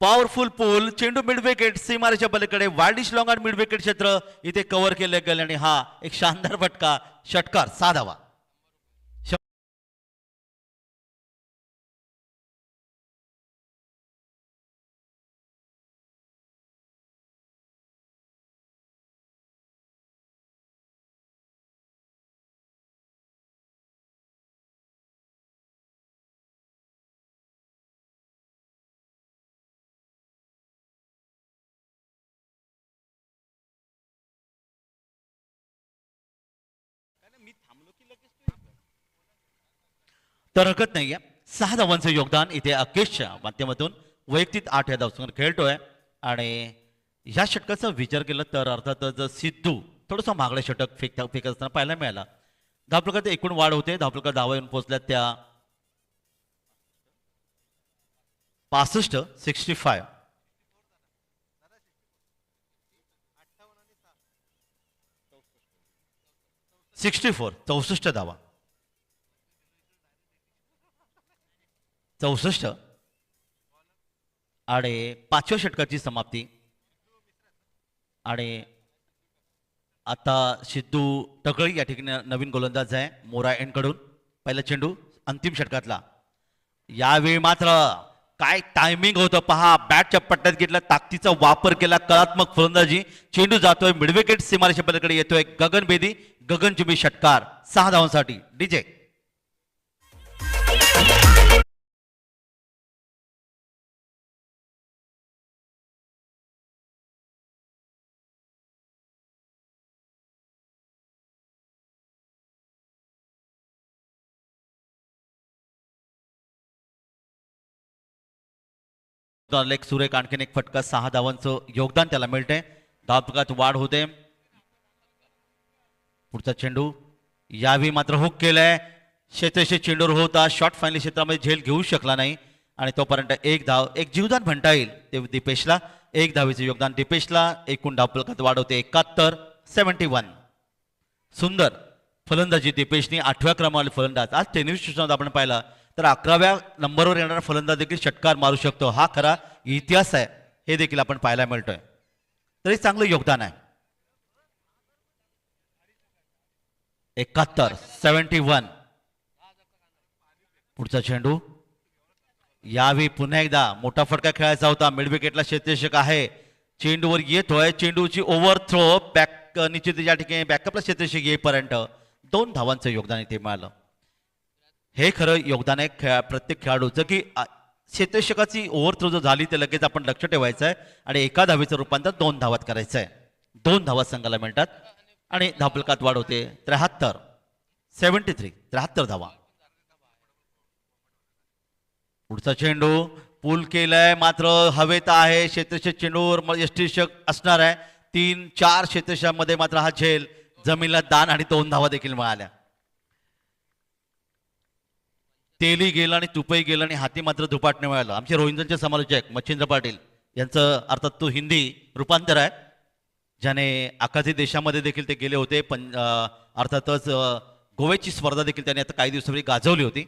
Speaker 1: पॉवरफुल पूल. चेंडू मिड विकेट सीमारेच्या पलीकडे वाईडिश लॉंग आणि मिड विकेट क्षेत्र इथे कव्हर केले गेले आणि हा एक शानदार फटका षटकार 6 धावा. तर हरकत नाहीये. 6 धावांचं योगदान इथे अकेशच्या माध्यमातून वैयक्तिक 8 या धावसंख्येवर खेळतोय आणि ह्या षटकाचा विचार केला तर अर्थातच सिद्धू थोडंसं मागडे षटक फेकत असताना पाहायला मिळाला. धावफलकात एकूण वाढ होते. धावफलकात धावा येऊन पोहोचल्या त्या 65 65 64 64 धावा 64 आणि 5व्या षटकाची समाप्ती. आणि आता सिद्धू टकळी या ठिकाणी नवीन गोलंदाज आहे मोरा एंडकडून. पहिला चेंडू अंतिम षटकातला. यावेळी मात्र काय टायमिंग होतं पहा. बॅटच्या पट्ट्यात घेतला, ताकदीचा वापर केला, कलात्मक फलंदाजी. चेंडू जातोय मिडविकेट सीमारेषे पलीकडे येतोय. गगन बेदी, गगनचुंबी षटकार 6 धावांसाठी. डीजे लेग सुरेख आणखीन एक फटका. 6 धावांचं योगदान त्याला मिळते. धावफलकात वाढ होते. पुढचा चेंडू यावेळी मात्र हुक केलाय. क्षेत्रशे चेंडूवर होता. शॉर्ट फायनल क्षेत्रामध्ये झेल घेऊ शकला नाही आणि तोपर्यंत एक धाव, एक जीवदान म्हणता येईल ते दीपेशला. एक धावेचे योगदान दीपेशला. एकूण धावफलकात वाढ होते 71 71. सुंदर फलंदाजी दीपेशनी. 8व्या क्रमांकावर फलंदाज. आज टेनिस विश्वचषकात आपण पाहिला तर 11व्या नंबरवर येणारा फलंदाज देखील षटकार मारू शकतो. हा खरा इतिहास आहे, हे देखील आपण पाहायला मिळतोय. तरी चांगलं योगदान आहे. 71 71. पुढचा चेंडू यावेळी पुन्हा एकदा मोठा फटका खेळायचा होता. मिडविकेटला क्षेत्ररक्षक आहे. चेंडूवर येतोय. चेंडूची ओव्हर थ्रो बॅक निश्चित या ठिकाणी बॅकअपला क्षेत्ररक्षक येईपर्यंत 2 धावांचं योगदान इथे मिळालं. हे खरं योगदान आहे प्रत्येक खेळाडूचं की क्षेत्ररक्षकाची ओव्हर थ्रो जर झाली तर लगेच आपण लक्ष ठेवायचं आहे आणि एका धावेचं रूपांतर 2 धावात करायचं आहे. 2 धावा संघाला मिळतात आणि धावफलकात वाढ होते 73 73. 73 धावा. पुढचा चेंडू पूल केलाय मात्र हवेत आहे. क्षेत्ररक्षक चेंडूवर यष्टीरक्षक असणार आहे. 3-4 क्षेत्ररक्षकामध्ये मात्र हा झेल जमिनीला दान आणि 2 धावा देखील मिळाल्या. तेली गेलं आणि तुपही गेलं आणि हाती मात्र धुपाटणे मिळालं. आमचे रोहिंजनचे समालोचक मच्छिंद्र पाटील यांचं अर्थात तो हिंदी रूपांतर आहे ज्याने आखाती देशामध्ये देखील ते गेले होते. अर्थातच गोव्याची स्पर्धा देखील त्यांनी आता काही दिवसापूर्वी गाजवली होती.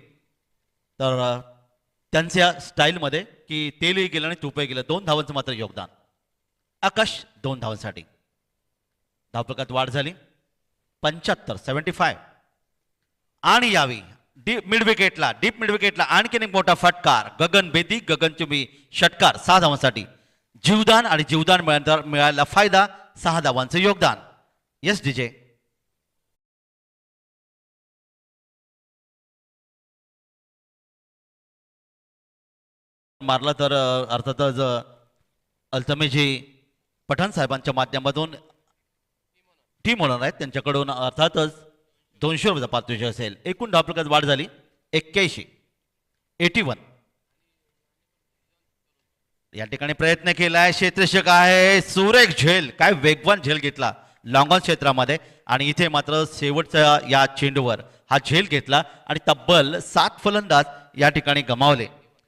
Speaker 1: तर त्यांच्या स्टाईलमध्ये की तेलही गेलं आणि तुपही गेलं. 2 धावांचं मात्र योगदान. आकाश 2 धावांसाठी. धावफलकात वाढ झाली 75 75. आणि यावी डीप मिड विकेटला आणखीन एक मोठा फटकार. गगन बेदी, गगनचुंबी षटकार 6 धावांसाठी. जीवदान आणि जीवदान मिळाला फायदा. 6 धावांचं योगदान. Yes DJ. मारला तर अर्थातच अल्तमेजी पठाण साहेबांच्या माध्यमातून टीम होणार आहेत. त्यांच्याकडून अर्थातच 200 रुपयाचा पारितोषिक असेल. एकूण धावफलकात वाढ झाली 81 81. या ठिकाणी प्रयत्न केलाय. क्षेत्ररक्षक आहे. सुरेख झेल. काय वेगवान झेल घेतला लॉंग ऑन क्षेत्रामध्ये आणि इथे मात्र शेवटच्या या चेंडूवर हा झेल घेतला आणि तब्बल 7 फलंदाज या ठिकाणी गमावले.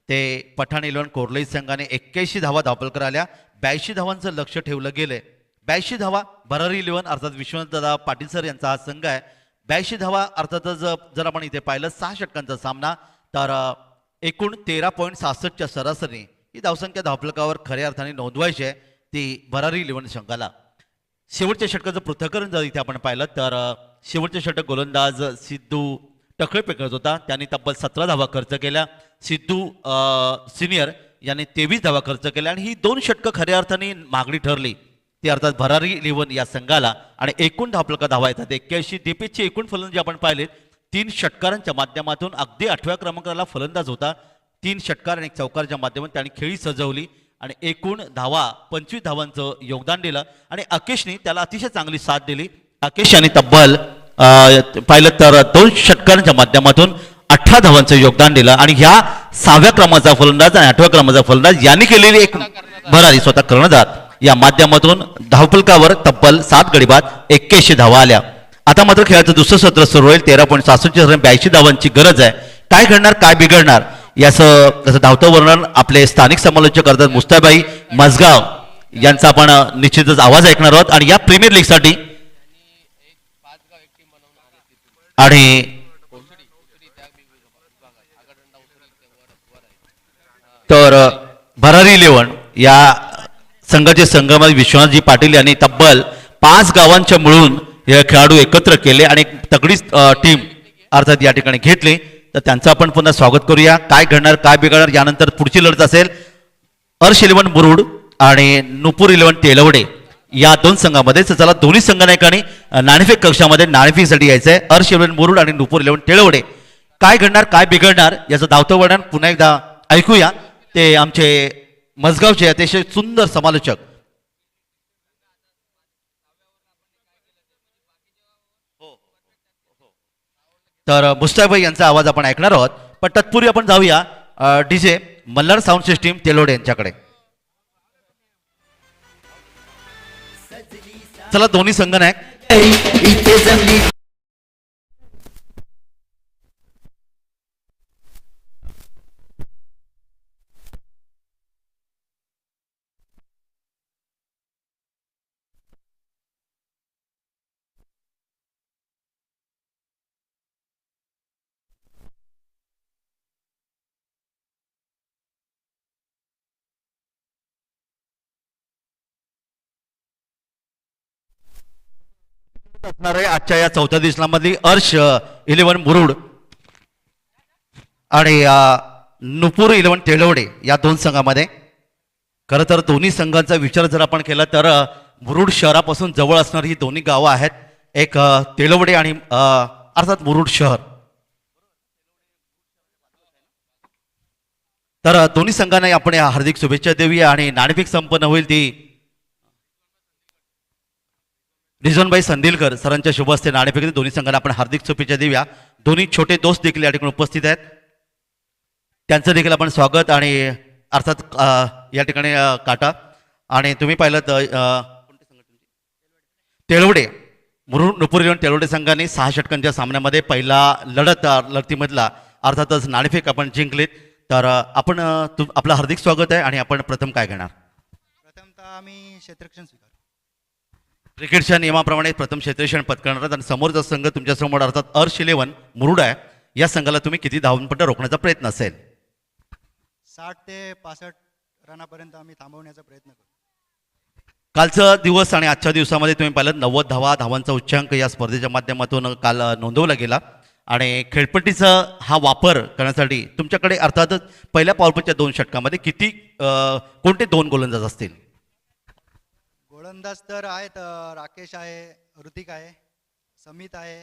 Speaker 1: ते पठाण इलेव्हन कोर्लई संघाने 81 धावा धावफलकावर आल्या. 82 धावांचं लक्ष ठेवलं गेलंय. 82 धावा भरारी इलेव्हन अर्थात विश्वनाथदादा पाटील सर यांचा हा संघ आहे. 82 धावा अर्थातच जर आपण इथे पाहिलं 6 षटकांचा सामना तर एकूण 13.66च्या सरासरी ही धावसंख्या धावफलकावर खऱ्या अर्थाने नोंदवायची आहे ती भरारी इलेव्हन संघाला. शेवटच्या षटकाचं पृथक्करण जर इथे आपण पाहिलं तर शेवटचे षटक गोलंदाज सिद्धू टकळे पेकत होता. त्यांनी तब्बल 17 धावा खर्च केल्या. सिद्धू सिनियर यांनी 23 धावा खर्च केल्या आणि ही 2 षटकं खऱ्या अर्थाने मागणी ठरली ती अर्थात भरारी इलेव्हन या संघाला. आणि एकूण धावफलका धावा येतात 81. दीपेशची एकूण फलंदाजी आपण पाहिले 3 षटकारांच्या माध्यमातून अगदी 8व्या क्रमांकाला फलंदाज होता. 3 षटकार आणि 1 चौकारच्या माध्यमातून त्यांनी खेळी सजवली आणि एकूण धावा 25 धावांचं योगदान दिलं आणि अकेशने त्याला अतिशय चांगली साथ दिली. अकेश यांनी तब्बल पाहिलं तर 2 षटकारांच्या माध्यमातून 18 धावांचं योगदान दिलं आणि ह्या 6व्या क्रमांकाचा फलंदाज आणि 8व्या क्रमांकाचा फलंदाज यांनी केलेली एक भरारी स्वतः कर्णधार या माध्यमातून धावफलकावर तब्बल 7 गडी बाद 81 धावा आल्या. आता मात्र खेळाचं दुसरं सत्र सुरू होईल. 13.66 रन 82 धावांची गरज आहे. काय घडणार काय बिघडणार याचं धावतं वर्णन आपले स्थानिक समालोचक करतात मुस्ताबाई मजगाव यांचा आपण निश्चितच आवाज ऐकणार आहोत. आणि या प्रीमियर लीग साठी आणि तर भरारी 11 या संघाचे संघामध्ये विश्वनाथजी पाटील यांनी तब्बल 5 गावांच्या मिळून हे खेळाडू एकत्र केले आणि एक तगडी टीम अर्थात या ठिकाणी घेतली. तर त्यांचं आपण पुन्हा स्वागत करूया. काय घडणार काय बिघडणार यानंतर पुढची लढत असेल अर्श 11 मुरुड आणि नुपूर 11 तेलवडे या 2 संघामध्ये. तर चला दोन्ही संघानायकांनी नाणेफेक कक्षामध्ये नाणेफेकीसाठी यायचं आहे. अर्श 11 मुरुड आणि नुपूर 11 तेलवडे. काय घडणार काय बिघडणार याचं धावतं वर्णन पुन्हा एकदा ऐकूया. ते आमचे मजगावचे अतिशय सुंदर समालोचक. तर मुस्ताकभाई यांचा आवाज आपण ऐकणार आहोत. पण तत्पूर्वी आपण जाऊया डीजे मल्हार साऊंड सिस्टीम तेलोडे यांच्याकडे. चला दोन्ही संघनायक असणार आहे आजच्या या 4थ्या दिवसामध्ये अर्श 11 मुरुड आणि नुपूर 11 तेलवडे या 2 संघामध्ये. खरं तर दोन्ही संघांचा विचार जर आपण केला तर मुरुड शहरापासून जवळ असणारी ही दोन्ही गावं आहेत. एक तेलवडे आणि अर्थात मुरुड शहर. तर दोन्ही संघांना आपण हार्दिक शुभेच्छा देऊया आणि नाणेफेक संपन्न होईल ती रिझवानभाई संदिलकर सरांच्या शुभ हस्ते नाणेफेक. दोन्ही संघांना आपण हार्दिक शुभेच्छा देऊया. दोन्ही छोटे दोस्त देखील या ठिकाणी उपस्थित आहेत. त्यांचं देखील आपण स्वागत आणि अर्थात या ठिकाणी काटा. आणि तुम्ही पाहिलं तेलवडे मुरुड नुपूर 11 तेलवडे संघाने 6 षटकांच्या सामन्यामध्ये पहिला लढतीमधला अर्थातच नाणेफेक आपण जिंकलेत. तर आपण आपलं हार्दिक स्वागत आहे. आणि आपण प्रथम काय घेणार?
Speaker 2: प्रथमतः आम्ही क्षेत्ररक्षण स्वीकार.
Speaker 1: क्रिकेटच्या नियमाप्रमाणे प्रथम क्षेत्ररक्षण पत्करणार आणि समोरचा संघ तुमच्यासमोर अर्थात अर्श 11 मुरुड आहे. या संघाला तुम्ही किती धावांपट रोखण्याचा प्रयत्न असेल?
Speaker 2: 60 ते 65 रनापर्यंत आम्ही थांबवण्याचा प्रयत्न करू.
Speaker 1: कालचा दिवस आणि आजच्या दिवसामध्ये तुम्ही पाहिलं 90 धावांचा उच्चांक या स्पर्धेच्या माध्यमातून काल नोंदवला गेला. आणि खेळपट्टीचा हा वापर करण्यासाठी तुमच्याकडे अर्थातच पहिल्या पॉवरप्लेच्या 2 षटकामध्ये किती कोणते 2 गोलंदाज असतील?
Speaker 2: गोलंदाज तर आहेत, राकेश आहे, ऋतिक आहे, समित आहे.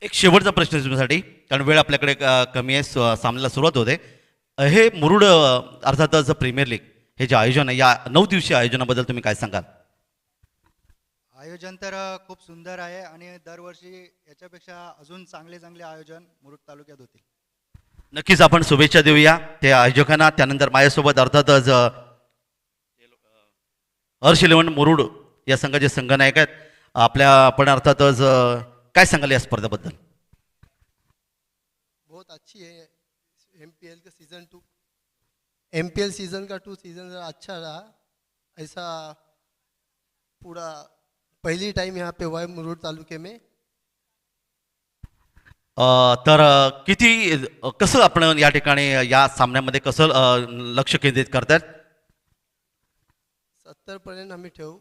Speaker 1: एक शेवटचा प्रश्न तुमच्यासाठी कारण वेळ आपल्याकडे कमी आहे. सामन्याला सुरुवात होते. हे मुरुड अर्थातच प्रीमियर लीग हे जे आयोजन आहे या 9 दिवसीय आयोजनाबद्दल तुम्ही काय सांगाल?
Speaker 2: आयोजन तर खूप सुंदर आहे आणि दरवर्षी याच्यापेक्षा अजून चांगले चांगले आयोजन मुरुड तालुक्यात होतील.
Speaker 1: नक्कीच आपण शुभेच्छा देऊया त्या आयोजकांना. त्यानंतर माझ्यासोबत अर्थातच अर्श 11 मुरुड या संघाचे संघनायक आहेत. आपण अर्थातच काय सांगाल या स्पर्धेबद्दल?
Speaker 3: बहुत अच्छी है. एमपीएल का सीजन 2 एमपीएल सीजन का 2 सीजन अच्छा रहा. ऐसा पूरा पहली टाइम यहाँ पे हुआ है मुरुड तालुके में.
Speaker 1: तर किती कसं आपण या ठिकाणी या सामन्यामध्ये कसं लक्ष केंद्रित करतात?
Speaker 3: 70 पर्यंत आम्ही ठेवू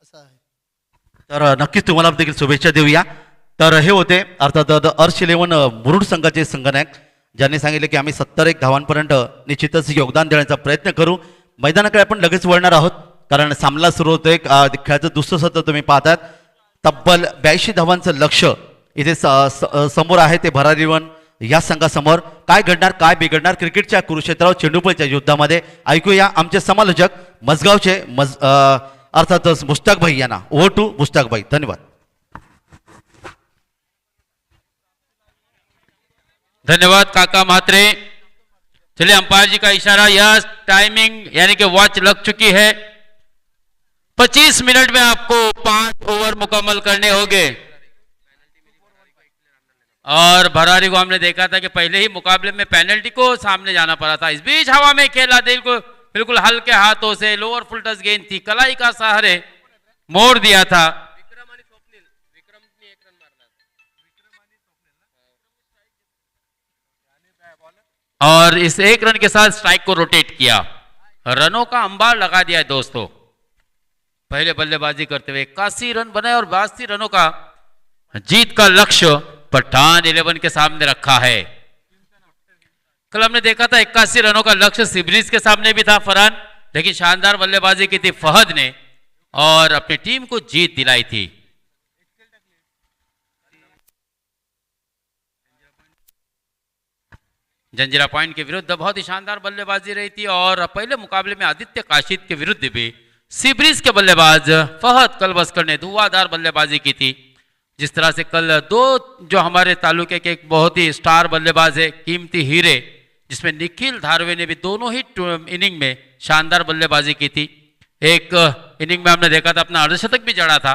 Speaker 3: असं आहे.
Speaker 1: तर नक्कीच तुम्हाला देखील शुभेच्छा देऊया. तर हे होते अर्थात अर्श 11 मुरुड संघाचे संघनायक ज्यांनी सांगितले की आम्ही 71 धावांपर्यंत निश्चितच योगदान देण्याचा प्रयत्न करू. मैदानाकडे आपण लगेच वळणार आहोत कारण सामना सुरू होतोय. खेळाचं दुसरं सत्र तुम्ही पाहतात. तब्बल 82 धावांचं लक्ष इथे समोर आहे ते भरारी 11 या संघासमोर. काय घडणार काय बिघडणार क्रिकेटच्या कुरुक्षेत्रावर चेंडूपळीच्या युद्धामध्ये ऐकूया आमचे समालोचक मजगावचे अर्थातच मुस्ताकभाई यांना. Over to Mustaqbhai. धन्यवाद.
Speaker 4: धन्यवाद काका म्हात्रे। चलिए अंपायर जी का इशारा, यह टाइमिंग यानी कि वॉच लग चुकी है। 25 मिनट में आपको 5 ओवर मुकम्मल करने होंगे। और भरारी को हमने देखा था कि पहले ही मुकाबले में पेनल्टी को सामने जाना पड़ा था। इस बीच हवा में खेला दिल को बिल्कुल हल्के हाथों से, लोअर फुल टच गेंद थी, कलाई का सहारे मोड़ दिया था। और इस एक रन के साथ स्ट्राइक को रोटेट किया, रनों का अंबार लगा दिया है दोस्तों। पहले बल्लेबाजी करते हुए 81 रन बनाए और 82 रनों का जीत का लक्ष्य पठान 11 के सामने रखा है। कल हमने देखा था 81 रनों का लक्ष्य सिब्रिज के सामने भी था फरहान, लेकिन शानदार बल्लेबाजी की थी फहद ने और अपनी टीम को जीत दिलाई थी। जंजीरा पॉइंट के विरुद्ध बहुत ही शानदार बल्लेबाजी रही थी और पहले मुकाबले में आदित्य काशिद के विरुद्ध भी सिब्रिज के बल्लेबाज फहद कलबस्कर ने धुआंधार बल्लेबाजी की थी। जिस तरह से कल दो जो हमारे तालुके के एक बहुत ही स्टार बल्लेबाज है कीमती हीरे, जिसमें निखिल धारवे ने भी दोनों ही इनिंग में शानदार बल्लेबाजी की थी। एक इनिंग में हमने देखा था अपना अर्धशतक भी जड़ा था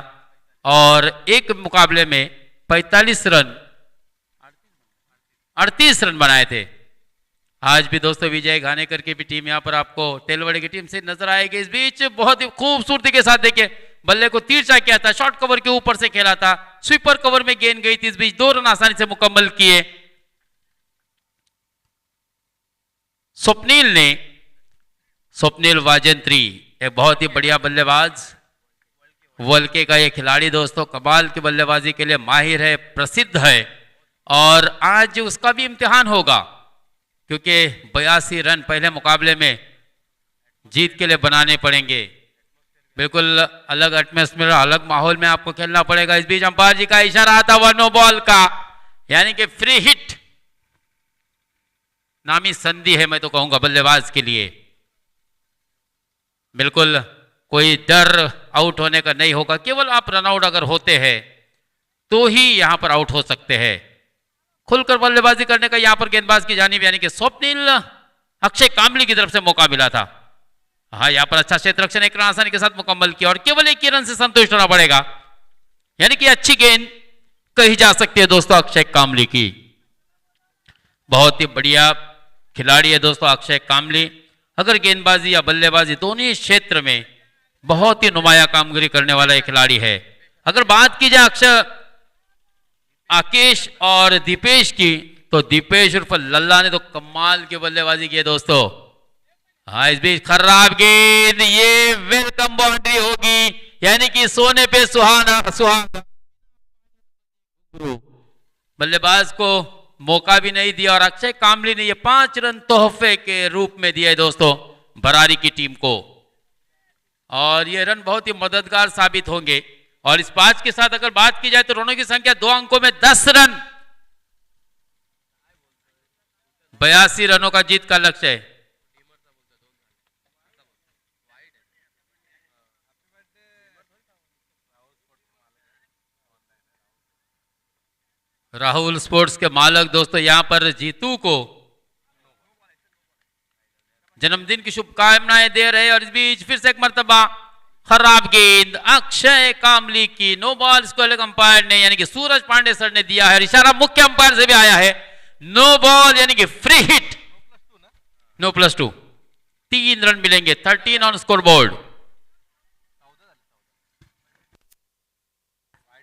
Speaker 4: और एक मुकाबले में 45 रन 38 रन बनाए थे। आज भी दोस्तों विजय घानेकर की भी टीम यहाँ पर आपको तेलवाड़े की टीम से नजर आएगी। इस बीच बहुत ही खूबसूरती के साथ देखिए बल्ले को तिरछा किया था, शॉर्ट कवर के ऊपर से खेला था, स्वीपर कवर में गेंद गई थी। इस बीच 2 रन आसानी से मुकम्मल किए। स्वप्निल वाजेंत्री एक बहुत ही बढ़िया बल्लेबाज, वल्के का ये खिलाड़ी दोस्तों कमाल की बल्लेबाजी के लिए माहिर है, प्रसिद्ध है और आज उसका भी इम्तिहान होगा क्योंकि 82 रन पहले मुकाबले में जीत के लिए बनाने पड़ेंगे। बिल्कुल अलग एटमॉस्फेयर, अलग माहौल में आपको खेलना पड़ेगा। इस बीच अंपायर जी का इशारा आता हुआ नो बॉल का, यानी कि फ्री हिट नामी संधि है मैं तो कहूंगा बल्लेबाज के लिए। बिल्कुल कोई डर आउट होने का नहीं होगा, केवल आप रन आउट अगर होते हैं तो ही यहां पर आउट हो सकते हैं। खुलकर बल्लेबाजी करने का यहां पर गेंदबाज की जानिब यानी कि स्वप्निल अक्षय कामली की तरफ से मौका मिला था। हाँ, यहां पर अच्छा क्षेत्र रक्षण एक रन आसानी के साथ मुकम्मल किया और केवल एक रन से संतुष्ट होना पड़ेगा, यानी कि अच्छी गेंद कही जा सकती है दोस्तों अक्षय कामली की। बहुत ही बढ़िया खिलाड़ी है दोस्तों अक्षय कामली। अगर गेंदबाजी या बल्लेबाजी दोनों ही क्षेत्र में बहुत ही नुमाया कामगिरी करने वाला एक खिलाड़ी है। अगर बात की जाए अक्षय आकेश और दीपेश की, तो दीपेश उर्फ लल्ला ने तो कमाल की बल्लेबाजी की है दोस्तों। हाँ, इस बीच खराब गेंद, ये वेलकम बाउंड्री होगी, यानी कि सोने पे सुहाना सुहाना। बल्लेबाज को मौका भी नहीं दिया और अक्षय कामली ने ये 5 रन तोहफे के रूप में दिया है दोस्तों भरारी की टीम को और ये रन बहुत ही मददगार साबित होंगे। और इस 5 के साथ अगर बात की जाए तो रनों की संख्या 2 अंकों में 10 रन, 82 रनों का जीत का लक्ष्य है। राहुल स्पोर्ट्स के मालक दोस्तों यहां पर जीतू को जन्मदिन की शुभकामनाएं दे रहे हैं और इस बीच फिर से एक मर्तबा खराब गेंद अक्षय कामली की, नो बॉल। इसको अलग अंपायर ने यानी कि सूरज पांडे सर ने दिया है और इशारा मुख्य अंपायर से भी आया है नो बॉल, यानी कि फ्री हिट, नो +2। 3 रन मिलेंगे, 13 on score board.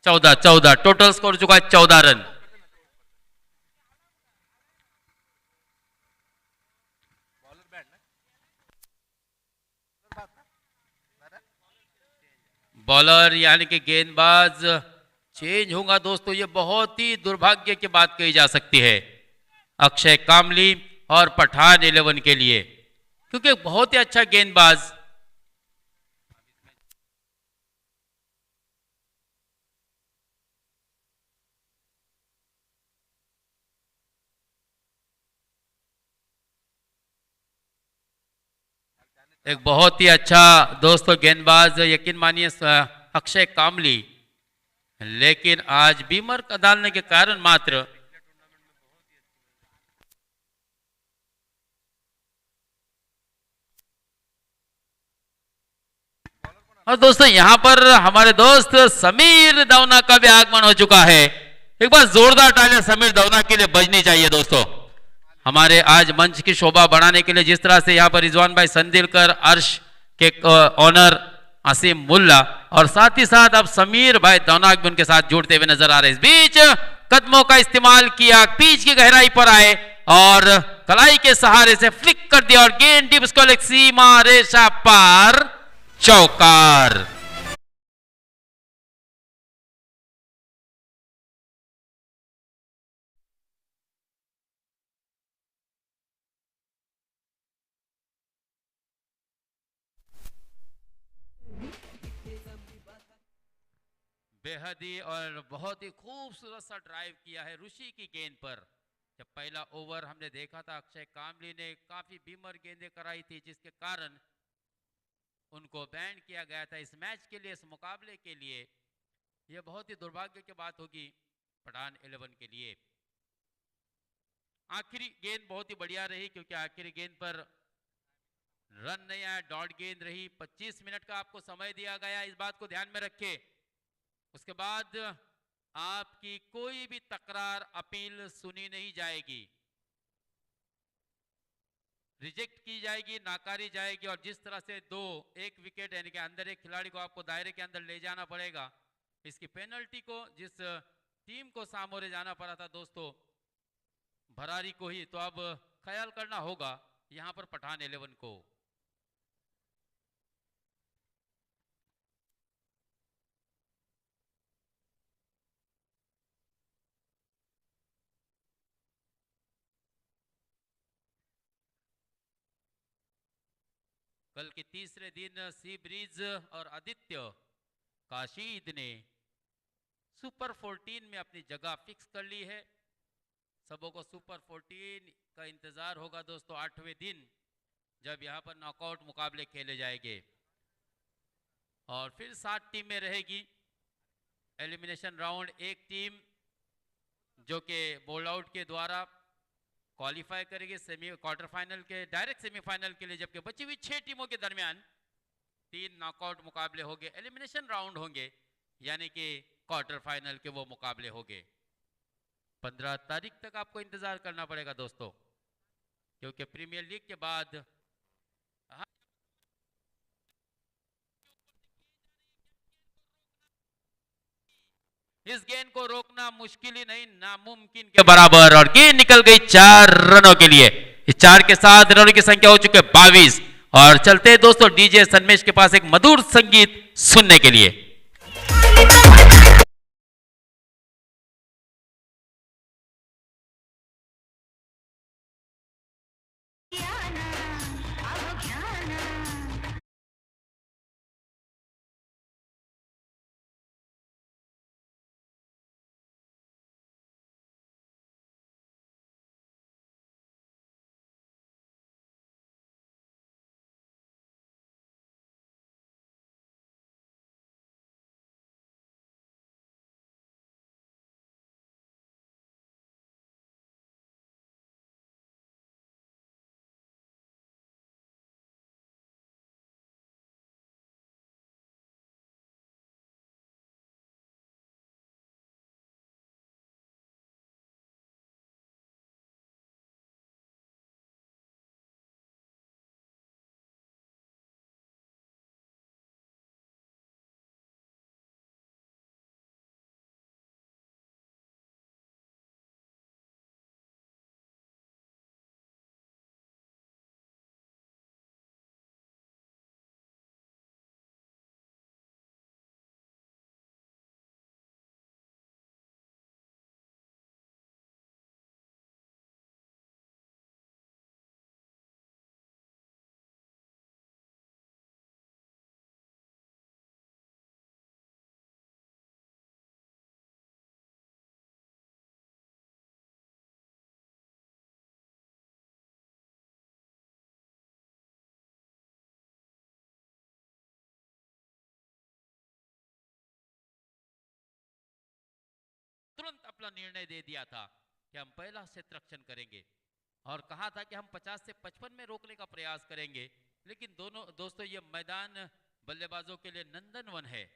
Speaker 4: 14 total score चुका है 14 रन। बॉलर यानी कि गेंदबाज चेंज होगा दोस्तों, ये बहुत ही दुर्भाग्य की बात कही जा सकती है अक्षय कामली और पठान 11 के लिए, क्योंकि बहुत ही अच्छा गेंदबाज एक बहुत ही अच्छा दोस्तों गेंदबाज यकीन मानिए अक्षय कामली, लेकिन आज बीमर का डालने के कारण मात्र और दोस्तों यहाँ पर हमारे दोस्त समीर दवना का भी आगमन हो चुका है। एक बार जोरदार तालियां समीर दवना के लिए बजनी चाहिए दोस्तों। हमारे आज मंच की शोभा बढ़ाने के लिए जिस तरह से यहाँ पर रिजवान भाई संदिलकर, अर्श के ऑनर असीम मुल्ला और साथ ही साथ अब समीर भाई दवना भी उनके साथ जुड़ते हुए नजर आ रहे हैं। इस बीच कदमों का इस्तेमाल किया, पिच की गहराई पर आए और कलाई के सहारे से फ्लिक कर दिया और गेंद डीप स्क्वायर सीमा रेशा पार, चौकार। बेहद ही और बहुत ही खूबसूरत सा ड्राइव किया है ऋषि की गेंद पर। जब पहला ओवर हमने देखा था अक्षय कामली ने काफी बीमर गेंदें कराई थी जिसके कारण उनको बैन किया गया था इस मैच के लिए, इस मुकाबले के लिए। यह बहुत ही दुर्भाग्य की बात होगी पठान 11 के लिए। आखिरी गेंद बहुत ही बढ़िया रही क्योंकि आखिरी गेंद पर रन नहीं आया, डॉट गेंद रही। 25 मिनट का आपको समय दिया गया, इस बात को ध्यान में रखें। उसके बाद आपकी कोई भी तकरार अपील सुनी नहीं जाएगी, रिजेक्ट की जाएगी, नाकारी जाएगी। और जिस तरह से एक विकेट यानी कि अंदर एक खिलाड़ी को आपको दायरे के अंदर ले जाना पड़ेगा, इसकी पेनल्टी को जिस टीम को सामोरे जाना पड़ा था दोस्तों, भरारी को ही, तो अब ख्याल करना होगा यहां पर पठान 11 को। कल के तीसरे दिन सी ब्रिज और आदित्य काशीद ने सुपर 14 में अपनी जगह फिक्स कर ली है। सबों को सुपर 14 का इंतजार होगा दोस्तों 8वें दिन जब यहां पर नॉकआउट मुकाबले खेले जाएंगे और फिर 7 टीमें रहेगी। एलिमिनेशन राउंड एक टीम जो कि बोल्ड आउट के द्वारा क्वालिफाई करेगी क्वार्टर फाइनल के डायरेक्ट सेमीफाइनल के लिए, जबकि बची हुई 6 टीमों के दरमियान 3 नॉकआउट मुकाबले होंगे, एलिमिनेशन राउंड होंगे, यानी कि क्वार्टर फाइनल के वो मुकाबले होंगे। 15 तारीख तक आपको इंतजार करना पड़ेगा दोस्तों, क्योंकि प्रीमियर लीग के बाद इस गेंद को रोकना मुश्किल ही नहीं नामुमकिन के बराबर और गेंद निकल गई 4 रनों के लिए। इस 4 के साथ रनों की संख्या हो चुकी है 22 और चलते हैं दोस्तों डीजे सन्मेश के पास एक मधुर संगीत सुनने के लिए। तुरंत अपना निर्णय दे दिया था कि हम पहला क्षेत्र रक्षण करेंगे और कहा था कि हम 50 से 55 में रोकने का प्रयास करेंगे, लेकिन दोनों दोस्तों ये मैदान बल्लेबाजों के लिए नंदनवन है।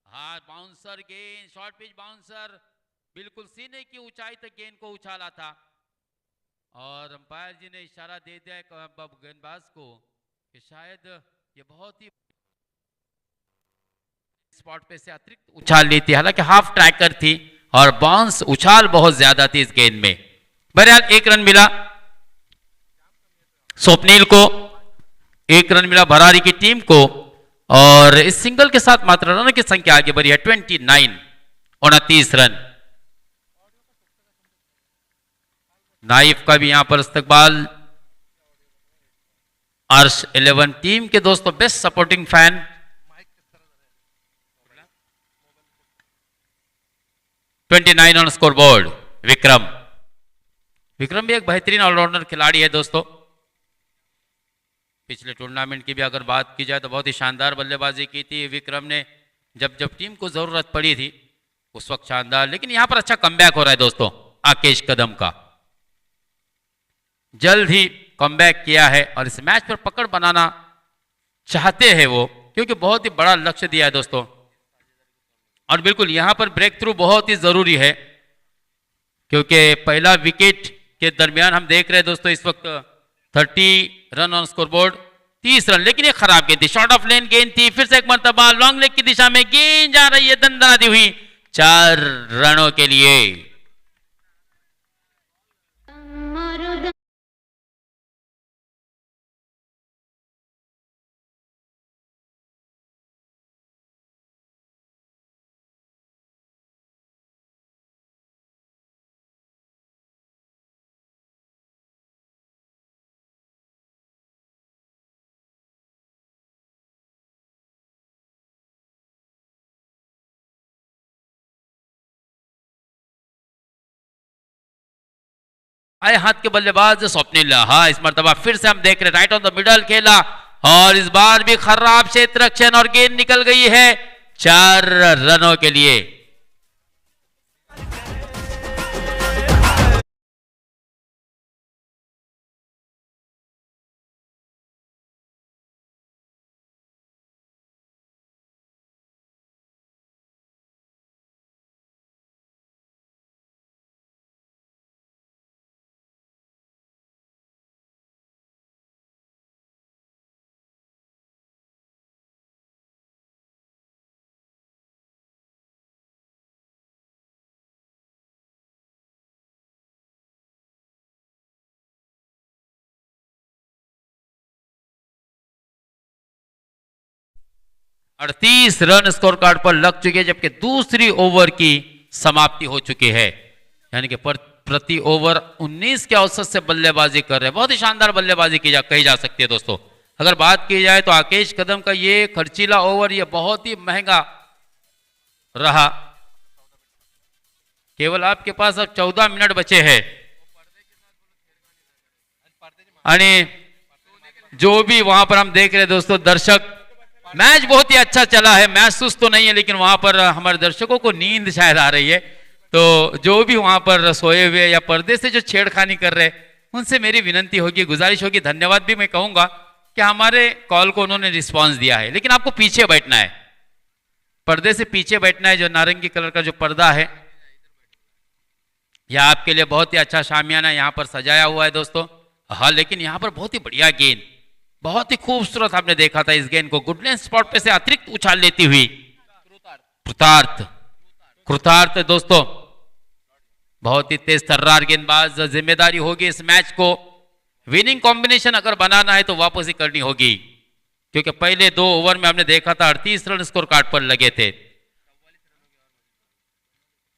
Speaker 4: हाँ, बाउंसर गेंद, शॉर्ट पिच बाउंसर बिल्कुल सीने की ऊंचाई तक गेंद को उछाला था और अंपायर जी ने इशारा दे दिया गेंदबाज को कि शायद ये बहुत ही स्पॉट पे से अतिरिक्त उछाल ली थी। हालांकि हाफ ट्रैकर थी और बाउंस उछाल बहुत ज्यादा थी इस गेंद में। बहरहाल 1 रन मिला स्वप्निल को, 1 रन मिला भरारी की टीम को और इस सिंगल के साथ मात्र रनों की संख्या आगे बढ़ी है 29, 29 रन। नाइफ का भी यहां पर इस्तकबाल। अर्श 11 टीम के दोस्तों best supporting fan. $29 on score board. Vikram भी एक बेहतरीन ऑलराउंडर खिलाड़ी है दोस्तों। पिछले टूर्नामेंट की भी अगर बात की जाए तो बहुत ही शानदार बल्लेबाजी की थी विक्रम ने। जब जब टीम को जरूरत पड़ी थी उस वक्त शानदार, लेकिन यहां पर अच्छा कमबैक हो रहा है दोस्तों आकेश कदम का। जल्द ही कमबैक किया है और इस मैच पर पकड़ बनाना चाहते हैं वो, क्योंकि बहुत ही बड़ा लक्ष्य दिया है दोस्तों। और बिल्कुल यहां पर ब्रेक थ्रू बहुत ही जरूरी है, क्योंकि पहला विकेट के दरमियान हम देख रहे हैं दोस्तों इस वक्त 30 run on score board, 30 run. लेकिन ये खराब गेंद थी, शॉर्ट ऑफ लेन गेंद थी। फिर से एक मरतबा लॉन्ग लेग की दिशा में गेंद जा रही है, दंदनाती हुई 4 रनों के लिए। आए हाथ के बल्लेबाज स्वप्निल। हाँ, इस मरतबा फिर से हम देख रहे राइट ऑन द मिडल खेला और इस बार भी खराब क्षेत्र रक्षण और गेंद निकल गई है 4 रनों के लिए। अड़तीस रन स्कोर कार्ड पर लग चुके हैं, जबकि दूसरी ओवर की समाप्ति हो चुकी है। यानी कि प्रति ओवर 19 के औसत से बल्लेबाजी कर रहे हैं। बहुत ही शानदार बल्लेबाजी कही जा सकती है दोस्तों। अगर बात की जाए तो आकेश कदम का ये खर्चीला ओवर ये बहुत ही महंगा रहा। केवल आपके पास अब 14 मिनट बचे हैं आणि जो भी वहां पर हम देख रहे हैं दोस्तों दर्शक, मैच बहुत ही अच्छा चला है, मैच सुस्त तो नहीं है, लेकिन वहां पर हमारे दर्शकों को नींद शायद आ रही है। तो जो भी वहां पर सोए हुए या पर्दे से जो छेड़खानी कर रहे हैं उनसे मेरी विनती होगी, गुजारिश होगी, धन्यवाद भी मैं कहूंगा कि हमारे कॉल को उन्होंने रिस्पांस दिया है। लेकिन आपको पीछे बैठना है, पर्दे से पीछे बैठना है। जो नारंगी कलर का जो पर्दा है यह आपके लिए बहुत ही अच्छा शामियाना यहाँ पर सजाया हुआ है दोस्तों। हाँ, लेकिन यहाँ पर बहुत ही बढ़िया गेंद, बहुत ही खूबसूरत आपने देखा था इस गेंद को गुडलैंड स्पॉट पे से अतिरिक्त उछाल लेती हुई कृतार्थ दोस्तों, बहुत ही तेज तर्रार गेंदबाज। जिम्मेदारी होगी इस मैच को विनिंग कॉम्बिनेशन अगर बनाना है तो वापस ही करनी होगी, क्योंकि पहले 2 ओवर में हमने देखा था 38 रन स्कोर कार्ड पर लगे थे।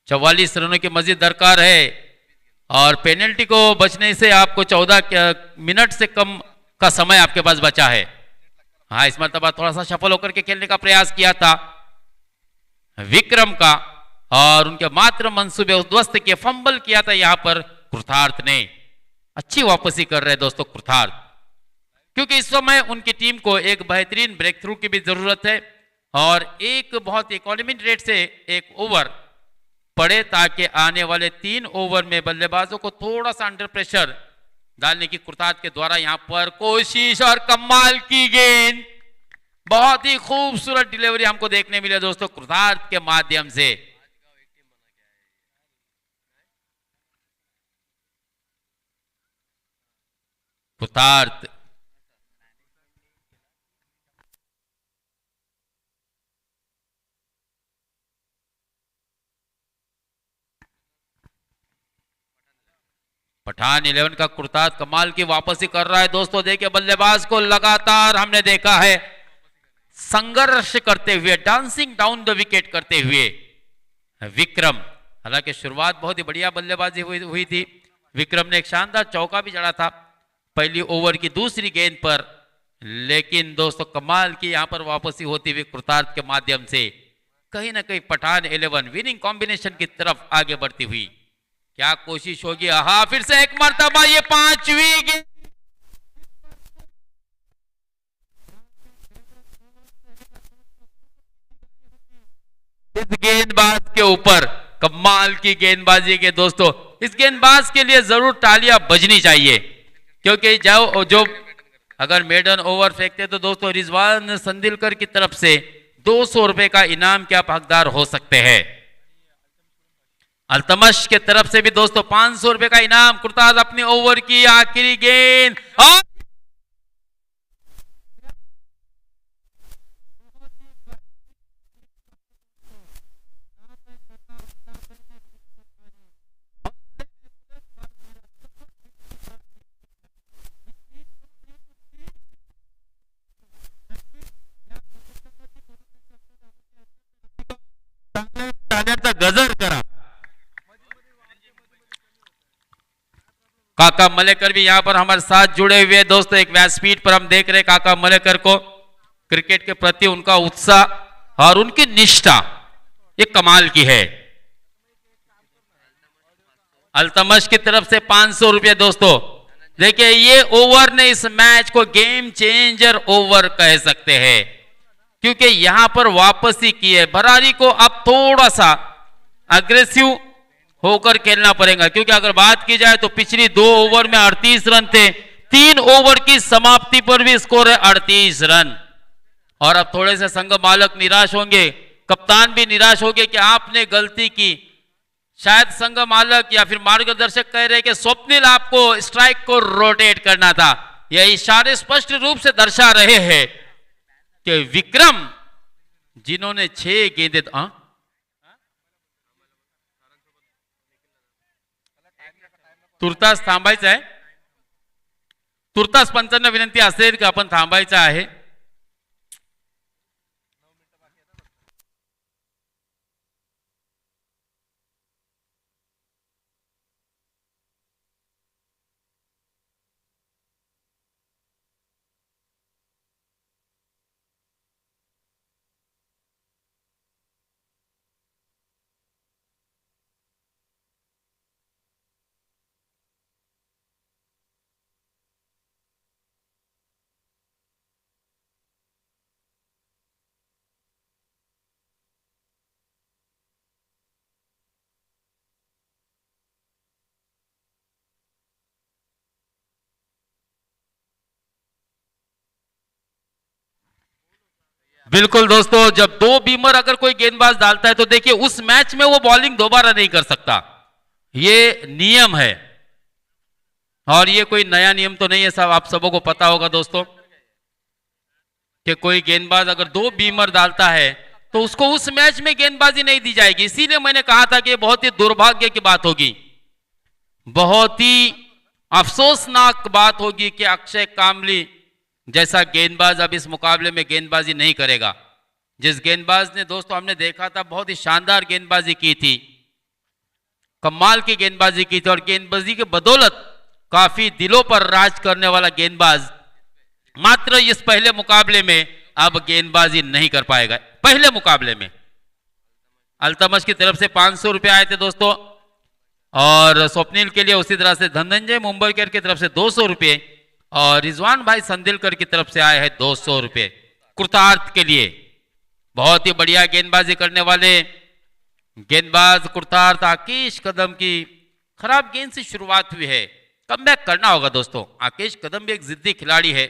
Speaker 4: 44 रनों की मजीद दरकार है और पेनल्टी को बचने से आपको 14 मिनट से कम का समय आपके पास बचा है। हाँ, इस मरतबा थोड़ा सा सफल होकर के खेलने का प्रयास किया था विक्रम का और उनके मात्र मंसूबे उद्ध्वस्त किए, फंबल किया था यहां पर कृतार्थ ने। अच्छी वापसी कर रहे हैं दोस्तों कृतार्थ, क्योंकि इस समय उनकी टीम को एक बेहतरीन ब्रेक थ्रू की भी जरूरत है और एक बहुत इकोनॉमी रेट से एक ओवर पड़े ताकि आने वाले 3 ओवर में बल्लेबाजों को थोड़ा सा अंडर प्रेशर डालने की कृतार्थ के द्वारा यहां पर कोशिश और कमाल की गेंद बहुत ही खूबसूरत डिलीवरी हमको देखने मिले दोस्तों कृतार्थ के माध्यम से। कृतार्थ पठान 11 का कृतार्थ कमाल की वापसी कर रहा है दोस्तों। देखिए बल्लेबाज को लगातार हमने देखा है संघर्ष करते हुए, डांसिंग डाउन द विकेट करते हुए विक्रम। हालांकि शुरुआत बहुत ही बढ़िया बल्लेबाजी हुई थी। विक्रम ने एक शानदार चौका भी जड़ा था पहली ओवर की दूसरी गेंद पर, लेकिन दोस्तों कमाल की यहां पर वापसी होती हुई कृतार्थ के माध्यम से कहीं ना कहीं पठान 11 विनिंग कॉम्बिनेशन की तरफ आगे बढ़ती हुई। क्या कोशिश होगी, हाँ फिर से एक मर्तबा ये पांचवी गेंद। इस गेंदबाज के ऊपर कमाल की गेंदबाजी के दोस्तों, इस गेंदबाज के लिए जरूर तालियां बजनी चाहिए, क्योंकि जो अगर मेडन ओवर फेंकते तो दोस्तों रिजवान संदिलकर की तरफ से 200 रुपए का इनाम के आप हकदार हो सकते हैं। अल्तमश के तरफ से भी दोस्तों 500 रुपए का इनाम। कृतार्थ अपनी ओवर की आखिरी गेंद और गजर करा। काका मलेकर भी यहां पर हमारे साथ जुड़े हुए दोस्तों। एक व्यासपीठ पर हम देख रहे काका मलेकर को, क्रिकेट के प्रति उनका उत्साह और उनकी निष्ठा ये कमाल की है। अल्तमश की तरफ से 500 रुपए दोस्तों। देखिए ये ओवर ने इस मैच को गेम चेंजर ओवर कह सकते हैं, क्योंकि यहां पर वापसी की है। भरारी को अब थोड़ा सा अग्रेसिव होकर खेलना पड़ेगा, क्योंकि अगर बात की जाए तो पिछली 2 ओवर में 38 रन थे, 3 ओवर की समाप्ति पर भी स्कोर है 38 रन। और अब थोड़े से संघ मालक निराश होंगे, कप्तान भी निराश होंगे कि आपने गलती की। शायद संघ मालक या फिर मार्गदर्शक कह रहे कि स्वप्निल आपको स्ट्राइक को रोटेट करना था। यह इशारे स्पष्ट रूप से दर्शा रहे हैं कि विक्रम जिन्होंने 6 गेंदें तुर्तास थांबायचं आहे, तुर्तास पंचांना विनंती असेल की आपण थांबायचं आहे। बिल्कुल दोस्तों, जब 2 बीमर अगर कोई गेंदबाज डालता है तो देखिए उस मैच में वो बॉलिंग दोबारा नहीं कर सकता। ये नियम है और ये कोई नया नियम तो नहीं है, सब आप सबों को पता होगा दोस्तों कि कोई गेंदबाज अगर 2 बीमर डालता है तो उसको उस मैच में गेंदबाजी नहीं दी जाएगी। इसीलिए मैंने कहा था कि बहुत ही दुर्भाग्य की बात होगी, बहुत ही अफसोसनाक बात होगी कि अक्षय कामली जैसा गेंदबाज अब इस मुकाबले में गेंदबाजी नहीं करेगा। जिस गेंदबाज ने दोस्तों हमने देखा था बहुत ही शानदार गेंदबाजी की थी, कमाल की गेंदबाजी की थी और गेंदबाजी के बदौलत काफी दिलों पर राज करने वाला गेंदबाज मात्र इस पहले मुकाबले में अब गेंदबाजी नहीं कर पाएगा। पहले मुकाबले में अल्तमश की तरफ से 500 रुपए आए थे दोस्तों और स्वप्निल के लिए उसी तरह से धनंजय मुंबईकर की तरफ से 200 रुपए और रिजवान भाई संदिलकर की तरफ से आए हैं 200 रुपए। कृतार्थ के लिए बहुत ही बढ़िया गेंदबाजी करने वाले गेंदबाज कृतार्थ आकेश कदम की खराब गेंद से शुरुआत हुई है, कमबैक करना होगा दोस्तों। आकेश कदम भी एक जिद्दी खिलाड़ी है,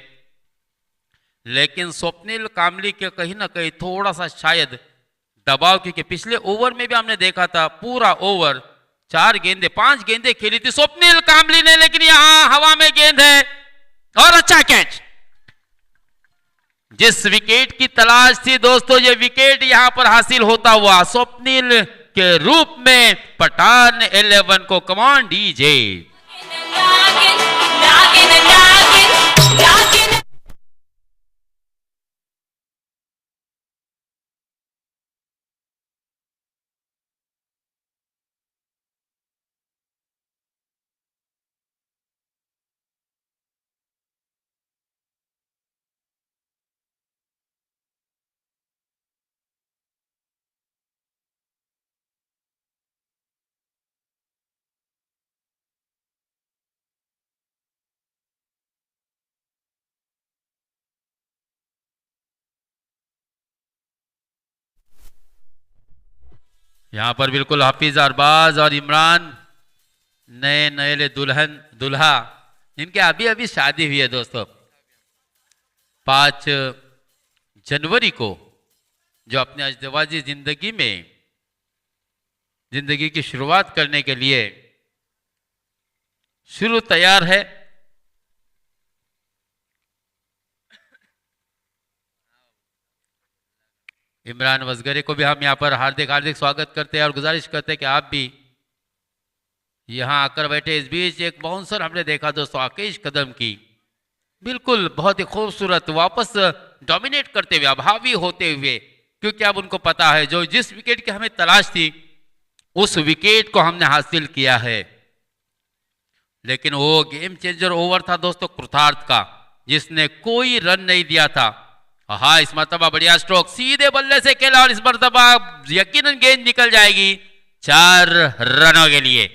Speaker 4: लेकिन स्वप्निल कामली के कहीं ना कहीं थोड़ा सा शायद दबाव, क्योंकि पिछले ओवर में भी हमने देखा था पूरा ओवर 4 गेंदें 5 गेंदें खेली थी स्वप्निल कामली ने, लेकिन यहां हवा में गेंद है और अच्छा कैच। जिस विकेट की तलाश थी दोस्तों, ये विकेट यहां पर हासिल होता हुआ स्वप्निल के रूप में पठान 11 को कमांड डीजे। यहां पर बिल्कुल हाफिज अरबाज और इमरान नए नए दुल्हन दुल्हा, इनके अभी अभी शादी हुई है दोस्तों। 5 जनवरी को जो अपने अजदवाजी जिंदगी की शुरुआत करने के लिए शुरू तैयार है। इमरान वसगरे को भी हम यहाँ पर हार्दिक हार्दिक स्वागत करते हैं और गुजारिश करते हैं कि आप भी यहाँ आकर बैठे। इस बीच एक बाउंसर हमने देखा दोस्तों आकेश कदम की, बिल्कुल बहुत ही खूबसूरत वापस डोमिनेट करते हुए, अभावी होते हुए, क्योंकि अब उनको पता है जो जिस विकेट की हमें तलाश थी उस विकेट को हमने हासिल किया है। लेकिन वो गेम चेंजर ओवर था दोस्तों कृतार्थ का, जिसने कोई रन नहीं दिया था। हाँ, इस मरतबा बढ़िया स्ट्रोक सीधे बल्ले से खेला और इस मरतबा यकीनन गेंद निकल जाएगी 4 रनों के लिए।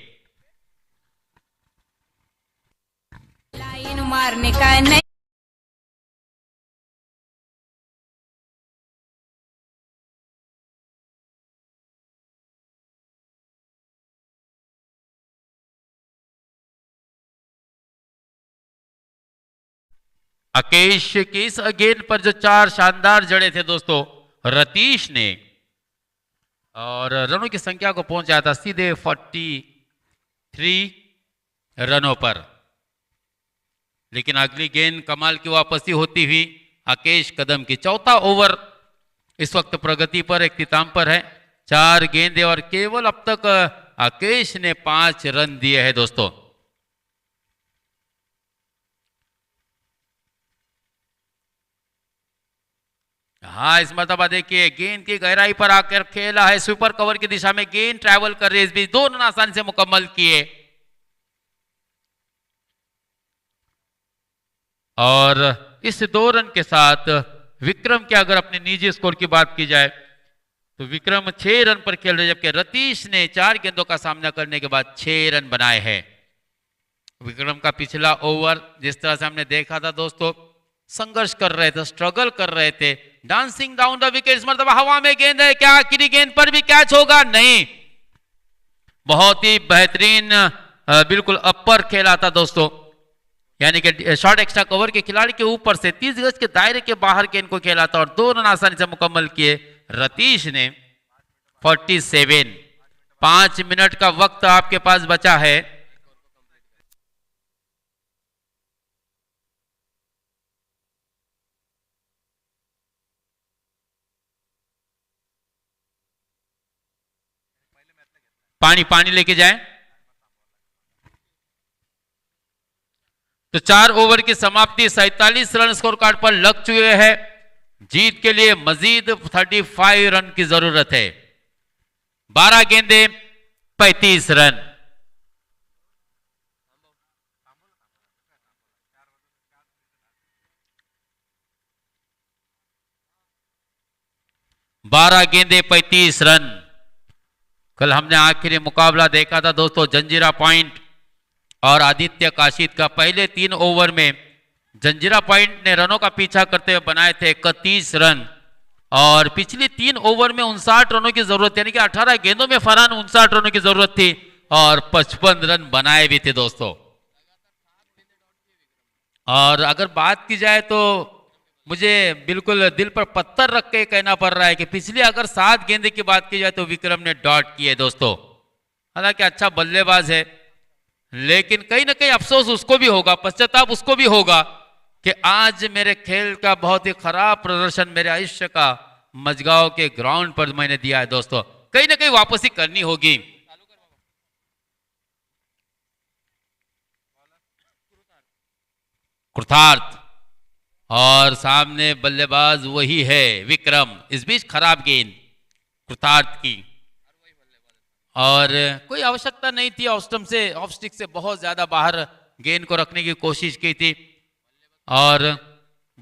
Speaker 5: लाइन मारने का नहीं।
Speaker 4: अकेश के इस गेंद पर जो 4 शानदार जड़े थे दोस्तों रतीश ने, और रनों की संख्या को पहुंचाया था सीधे 43 रनों पर। लेकिन अगली गेंद कमाल की वापसी होती हुई अकेश कदम की। चौथा ओवर इस वक्त प्रगति पर, इख्तिताम पर है। 4 गेंदें और केवल अब तक अकेश ने 5 रन दिए हैं दोस्तों। हाँ, इस मरतबा देखिए गेंद की गहराई पर आकर खेला है, सुपर कवर की दिशा में गेंद ट्रैवल कर रही है। इस बीच 2 रन आसानी से मुकम्मल किए और इस 2 रन के साथ विक्रम के अगर अपने निजी स्कोर की बात की जाए तो विक्रम 6 रन पर खेल रहे, जबकि रतीश ने 4 गेंदों का सामना करने के बाद 6 रन बनाए हैं। विक्रम का पिछला ओवर जिस तरह से हमने देखा था दोस्तों, संघर्ष कर रहे थे, स्ट्रगल कर रहे थे, डांसिंग डाउन द विकेट। इस मरतबा हवा में गेंद है, क्या आखिरी गेंद पर भी कैच होगा? नहीं, बहुत ही बेहतरीन बिल्कुल अपर खेला था दोस्तों, यानी कि शॉर्ट एक्स्ट्रा कवर के खिलाड़ी के ऊपर से 30 गज के दायरे के बाहर गेंद को खेला था और 2 रन आसानी से मुकम्मल किए रतीश ने। 47 5 मिनट का वक्त आपके पास बचा है। पानी लेके जाएं। तो 4 ओवर की समाप्ति 47 रन स्कोर कार्ड पर लग चुके हैं। जीत के लिए मजीद 35 रन की जरूरत है। 12 गेंदें 35 रन। बारह गेंदें 35 रन। कल हमने आखिरी मुकाबला देखा था दोस्तों जंजीरा पॉइंट और आदित्य काशिद का। पहले 3 ओवर में जंजीरा पॉइंट ने रनों का पीछा करते हुए बनाए थे 31 रन और पिछली 3 ओवर में 59 रनों की जरूरत, यानी कि 18 गेंदों में फरहान 59 रनों की जरूरत थी और 55 रन बनाए भी थे दोस्तों। और अगर बात की जाए तो मुझे बिल्कुल दिल पर पत्थर रख के कहना पड़ रहा है कि पिछली अगर 7 गेंदे की बात की जाए तो विक्रम ने डॉट किए दोस्तों। हालांकि अच्छा बल्लेबाज है, लेकिन कहीं ना कहीं अफसोस उसको भी होगा, पश्चाताप उसको भी होगा कि आज मेरे खेल का बहुत ही खराब प्रदर्शन मेरे आयुष्य का मजगांव के ग्राउंड पर मैंने दिया है दोस्तों। कहीं ना कहीं वापसी करनी होगी। कृतार्थ और सामने बल्लेबाज वही है विक्रम। इस बीच खराब गेंद कृतार्थ की, और कोई आवश्यकता नहीं थी ऑफ स्टंप से, ऑफ स्टिक से बहुत ज्यादा बाहर गेंद को रखने की कोशिश की थी। और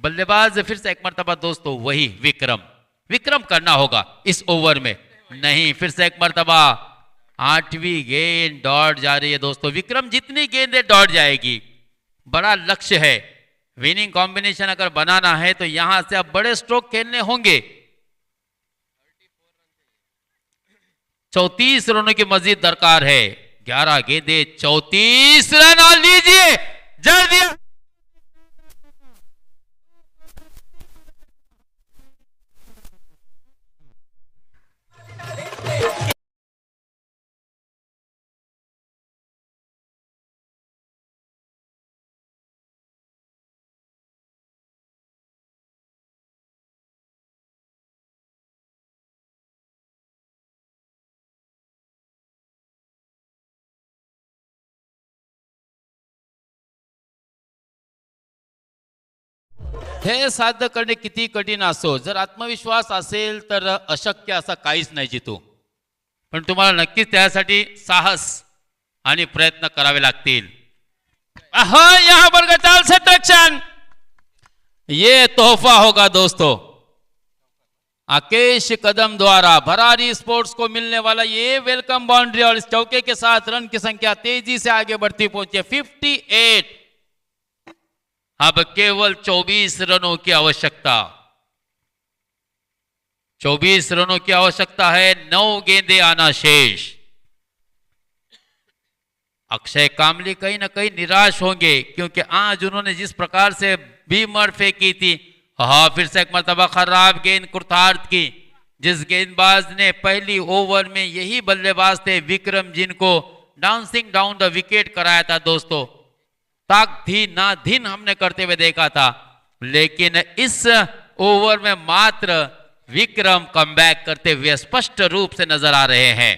Speaker 4: बल्लेबाज फिर से एक मर्तबा दोस्तों वही विक्रम। विक्रम करना होगा इस ओवर में, नहीं फिर से एक मर्तबा 8वीं गेंद डॉट जा रही है दोस्तों। विक्रम जितनी गेंदें डॉट जाएगी, बड़ा लक्ष्य है, विनिंग कॉम्बिनेशन अगर बनाना है तो यहां से अब बड़े स्ट्रोक खेलने होंगे। 34 रनों की मजीद दरकार है। 11 गेंदे 34 रन, और लीजिए जड़ दिया। हे साध्य करणे किती कठीण असो, जर आत्मविश्वास असेल तर अशक्य असा काहीच नाही जितू, पण तुम्हाला नक्कीच त्यासाठी साहस आणि प्रयत्न करावे लागतील। यहां पर गटाल सट्रैक्शन, ये तोहफा होगा दोस्तों। आकेश कदम द्वारा भरारी स्पोर्ट्स को मिलने वाला ये वेलकम बाउंड्री, और इस चौके के साथ रन की संख्या तेजी से आगे बढ़ती पहुंची है 58। अब केवल 24 रनों की आवश्यकता, 24 रनों की आवश्यकता है। 9 गेंदे आना शेष। अक्षय कामली कहीं ना कहीं निराश होंगे, क्योंकि आज उन्होंने जिस प्रकार से बीमर फेंकी थी, फिर से एक मरतबा खराब गेंद कृतार्थ की, जिस गेंदबाज ने पहली ओवर में यही बल्लेबाज थे विक्रम, जिनको डांसिंग डाउन द विकेट कराया था दोस्तों। ताक थी ना धीन हमने करते हुए देखा था, लेकिन इस ओवर में मात्र विक्रम कमबैक करते हुए स्पष्ट रूप से नजर आ रहे हैं।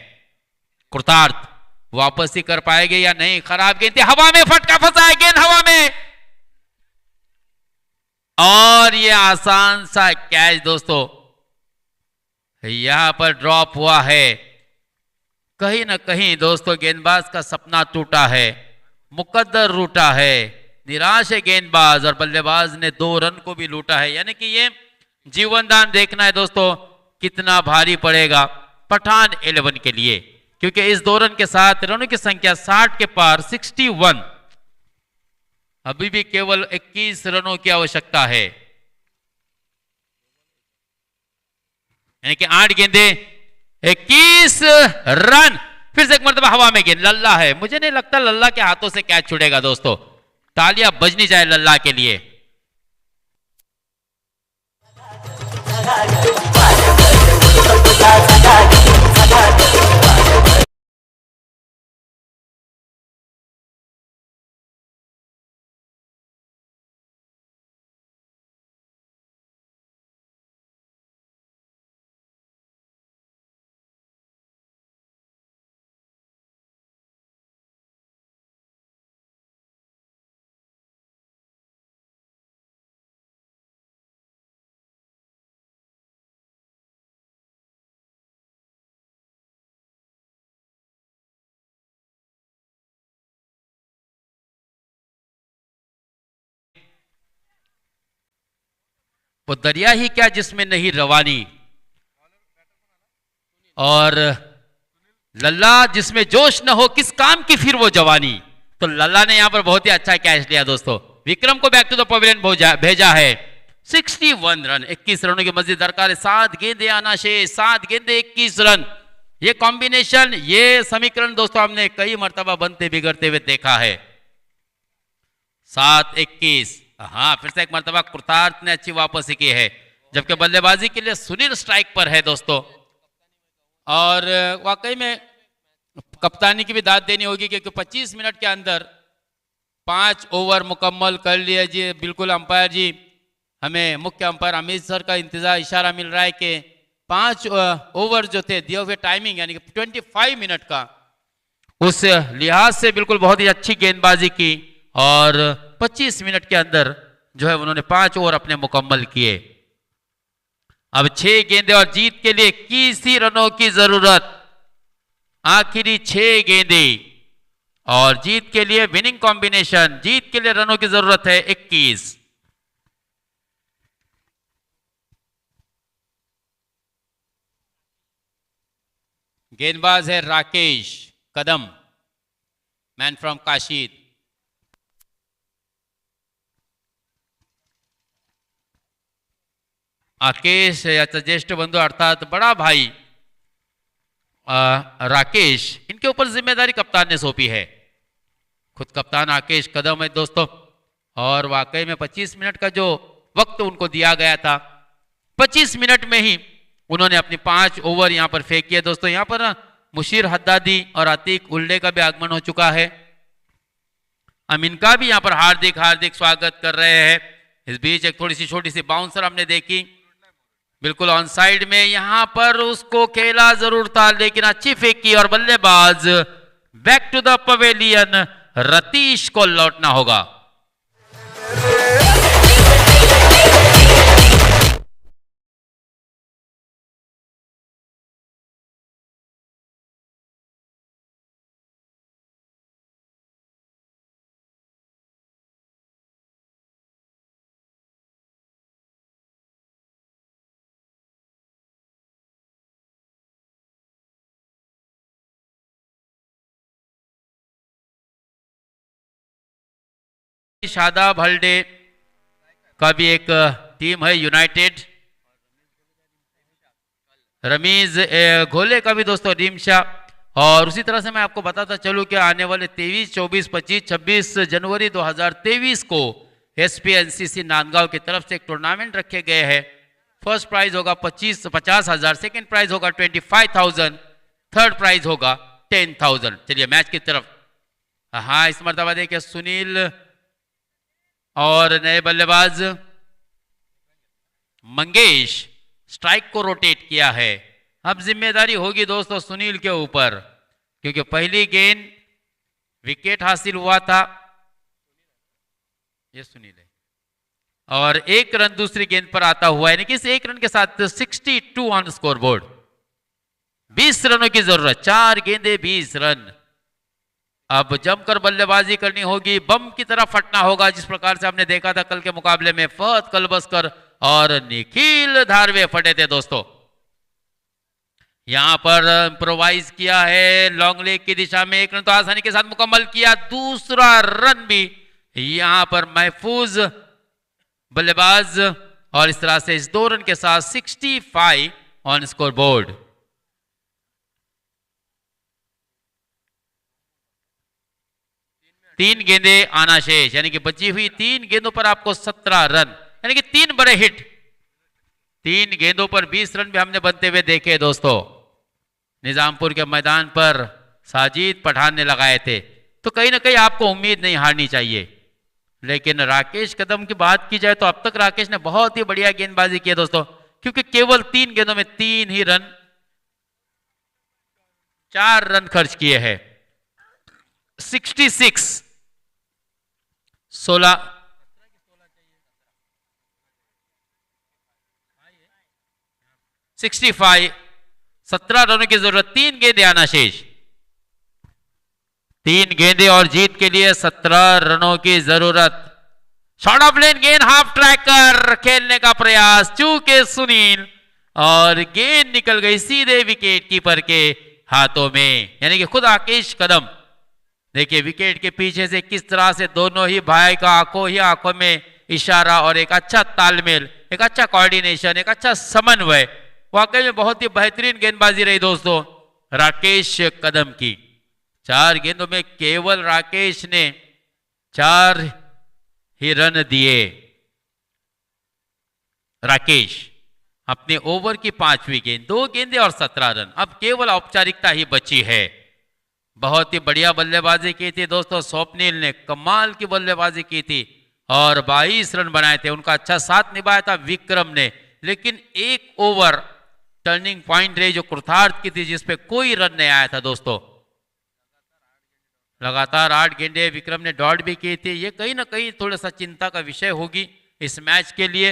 Speaker 4: कृतार्थ वापसी कर पाएंगे या नहीं? खराब गेंद, हवा में फटका फंसा है, गेंद हवा में, और ये आसान सा कैच दोस्तों यहां पर ड्रॉप हुआ है। कहीं ना कहीं दोस्तों गेंदबाज का सपना टूटा है, मुकद्दर रूटा है, निराश है गेंदबाज, और बल्लेबाज ने 2 रन को भी लूटा है। यानी कि ये जीवनदान देखना है दोस्तों कितना भारी पड़ेगा पठान 11 के लिए, क्योंकि इस 2 रन के साथ रनों की संख्या 60 के पार 61। अभी भी केवल 21 रनों की आवश्यकता है, यानी कि 8 गेंदे 21 रन। फिर से एक मरतबा हवा में गेंद, लल्ला है, मुझे नहीं लगता लल्ला के हाथों से कैच छूटेगा दोस्तों। तालियां बजनी चाहिए लल्ला के लिए। वो दरिया ही क्या जिसमें नहीं रवानी, और लल्ला जिसमें जोश न हो किस काम की फिर वो जवानी। तो लल्ला ने यहां पर बहुत ही अच्छा कैच लिया दोस्तों, विक्रम को बैक टू द पवेलियन भेजा है। 61 रन, 21 रनों की मजीद दरकार है। 7 गेंदे आना शेष, 7 गेंदे 21 रन। ये कॉम्बिनेशन, ये समीकरण दोस्तों हमने कई मर्तबा बनते बिगड़ते हुए देखा है। 7-21 हाँ, फिर से एक मर्तबा कृतार्थ ने अच्छी वापसी की है, जबकि बल्लेबाजी के लिए सुनील स्ट्राइक पर है दोस्तों। और वाकई में कप्तानी की भी दाद देनी होगी, क्योंकि 25 मिनट के अंदर 5 ओवर मुकम्मल कर लिए जी। बिल्कुल अंपायर जी, हमें मुख्य अंपायर अमित सर का इंतजार इशारा मिल रहा है कि 5 ओवर जो थे दिए हुए टाइमिंग यानी कि 25 मिनट का, उस लिहाज से बिल्कुल बहुत ही अच्छी गेंदबाजी की और 25 मिनट के अंदर जो है उन्होंने 5 ओवर अपने मुकम्मल किए। अब 6 गेंदे और जीत के लिए 21 ही रनों की जरूरत, आखिरी 6 गेंदे और जीत के लिए विनिंग कॉम्बिनेशन, जीत के लिए रनों की जरूरत है 21। गेंदबाज है राकेश कदम, मैन फ्रॉम काशीद। राकेश याचा ज्येष्ठ बंधू अर्थात बड़ा भाई राकेश, इनके ऊपर जिम्मेदारी कप्तान ने सौंपी है। खुद कप्तान राकेश कदम है दोस्तों, और वाकई में 25 मिनट का जो वक्त उनको दिया गया था, 25 मिनट में ही उन्होंने अपनी 5 ओवर यहां पर फेंक किए दोस्तों। यहां पर मुशीर हद्दादी और अतीक उल्डे का भी आगमन हो चुका है। हम इनका भी यहां पर हार्दिक हार्दिक स्वागत कर रहे हैं। इस बीच एक थोड़ी सी छोटी सी बाउंसर हमने देखी, बिल्कुल ऑन साइड में, यहां पर उसको खेला जरूर था लेकिन अच्छी फेंकी और बल्लेबाज back to the pavilion, Ratish को लौटना होगा। शादाब हल्डे का भी एक टीम है यूनाइटेड, रमीज घोले का भी दोस्तों रिमशा। और उसी तरह से मैं आपको बताता चलूं कि आने वाले 23, 24, 25, 26 जनवरी 2023 को SPNCC नांदगांव की तरफ से एक टूर्नामेंट रखे गए हैं। फर्स्ट प्राइज होगा 50,000, सेकेंड प्राइज होगा 25,000, थर्ड प्राइज होगा 10,000। चलिए मैच की तरफ। हाँ, इस मरतबा देखिए सुनील और नए बल्लेबाज मंगेश स्ट्राइक को रोटेट किया है। अब जिम्मेदारी होगी दोस्तों सुनील के ऊपर, क्योंकि पहली गेंद विकेट हासिल हुआ था, ये सुनील है, और 1 रन दूसरी गेंद पर आता हुआ, यानी कि इस 1 रन के साथ 62 ऑन स्कोर बोर्ड। 20 रनों की जरूरत, 4 गेंदे 20 रन। अब जमकर बल्लेबाजी करनी होगी, बम की तरह फटना होगा, जिस प्रकार से हमने देखा था कल के मुकाबले में फहद कलबस्कर और निखिल धारवे फटे थे दोस्तों। यहां पर इम्प्रोवाइज किया है लॉन्ग लेग की दिशा में, 1 रन तो आसानी के साथ मुकम्मल किया, दूसरा रन भी यहां पर महफूज बल्लेबाज, और इस तरह से इस 2 रन के साथ 65 ऑन स्कोर बोर्ड। तीन गेंदे आना शेष, यानी कि बची हुई 3 गेंदों पर आपको 17 रन, यानी कि 3 बड़े हिट, 3 गेंदों पर 20 रन भी हमने बनते हुए देखे दोस्तों। निजामपुर के मैदान पर साजिद पठान ने लगाए थे, तो कहीं ना कहीं आपको उम्मीद नहीं हारनी चाहिए। लेकिन राकेश कदम की बात की जाए तो अब तक राकेश ने बहुत ही बढ़िया गेंदबाजी की है दोस्तों, क्योंकि केवल 3 गेंदों में 3 ही रन, 4 रन खर्च किए हैं। 66 16 65 17 रनों की जरूरत, 3 गेंदे आना शेष, 3 गेंदे और जीत के लिए 17 रनों की जरूरत। शॉर्ट ऑफ लेन गेंद, हाफ ट्रैकर खेलने का प्रयास, चूके सुनील, और गेंद निकल गई सीधे विकेट कीपर के हाथों में, यानी कि खुद राकेश कदम। देखिए विकेट के पीछे से किस तरह से दोनों ही भाई का आंखों में इशारा और एक अच्छा तालमेल, एक अच्छा कोऑर्डिनेशन, एक अच्छा समन्वय, वाकई में बहुत ही बेहतरीन गेंदबाजी रही दोस्तों राकेश कदम की। 4 गेंदों में केवल राकेश ने 4 ही रन दिए। राकेश अपने ओवर की 5वीं गेंद, 2 गेंदें और 17 रन। अब केवल औपचारिकता ही बची है। बहुत ही बढ़िया बल्लेबाजी की थी दोस्तों, स्वप्निल ने कमाल की बल्लेबाजी की थी और 22 रन बनाए थे। उनका अच्छा साथ निभाया था विक्रम ने, लेकिन एक ओवर टर्निंग पॉइंट रही जो कृतार्थ की थी, जिसपे कोई रन नहीं आया था दोस्तों। लगातार 8 गेंदें विक्रम ने डॉट भी की थी। ये कहीं ना कहीं थोड़ा सा चिंता का विषय होगी इस मैच के लिए।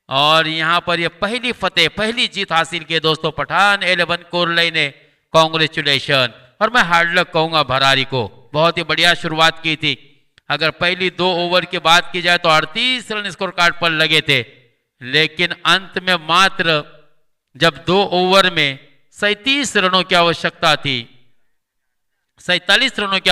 Speaker 4: और यहां पर ये पहली फतेह, पहली जीत हासिल की दोस्तों पठान 11 कोरलई ने। कांग्रेचुलेशन। और मैं हार्ड लक कहूंगा भरारी को, बहुत ही बढ़िया शुरुआत की थी। अगर पहली 2 ओवर की बात की जाए तो 38 रन स्कोर कार्ड पर लगे थे, लेकिन अंत में मात्र जब 2 ओवर में 37 रनों की आवश्यकता थी, 47 रनों की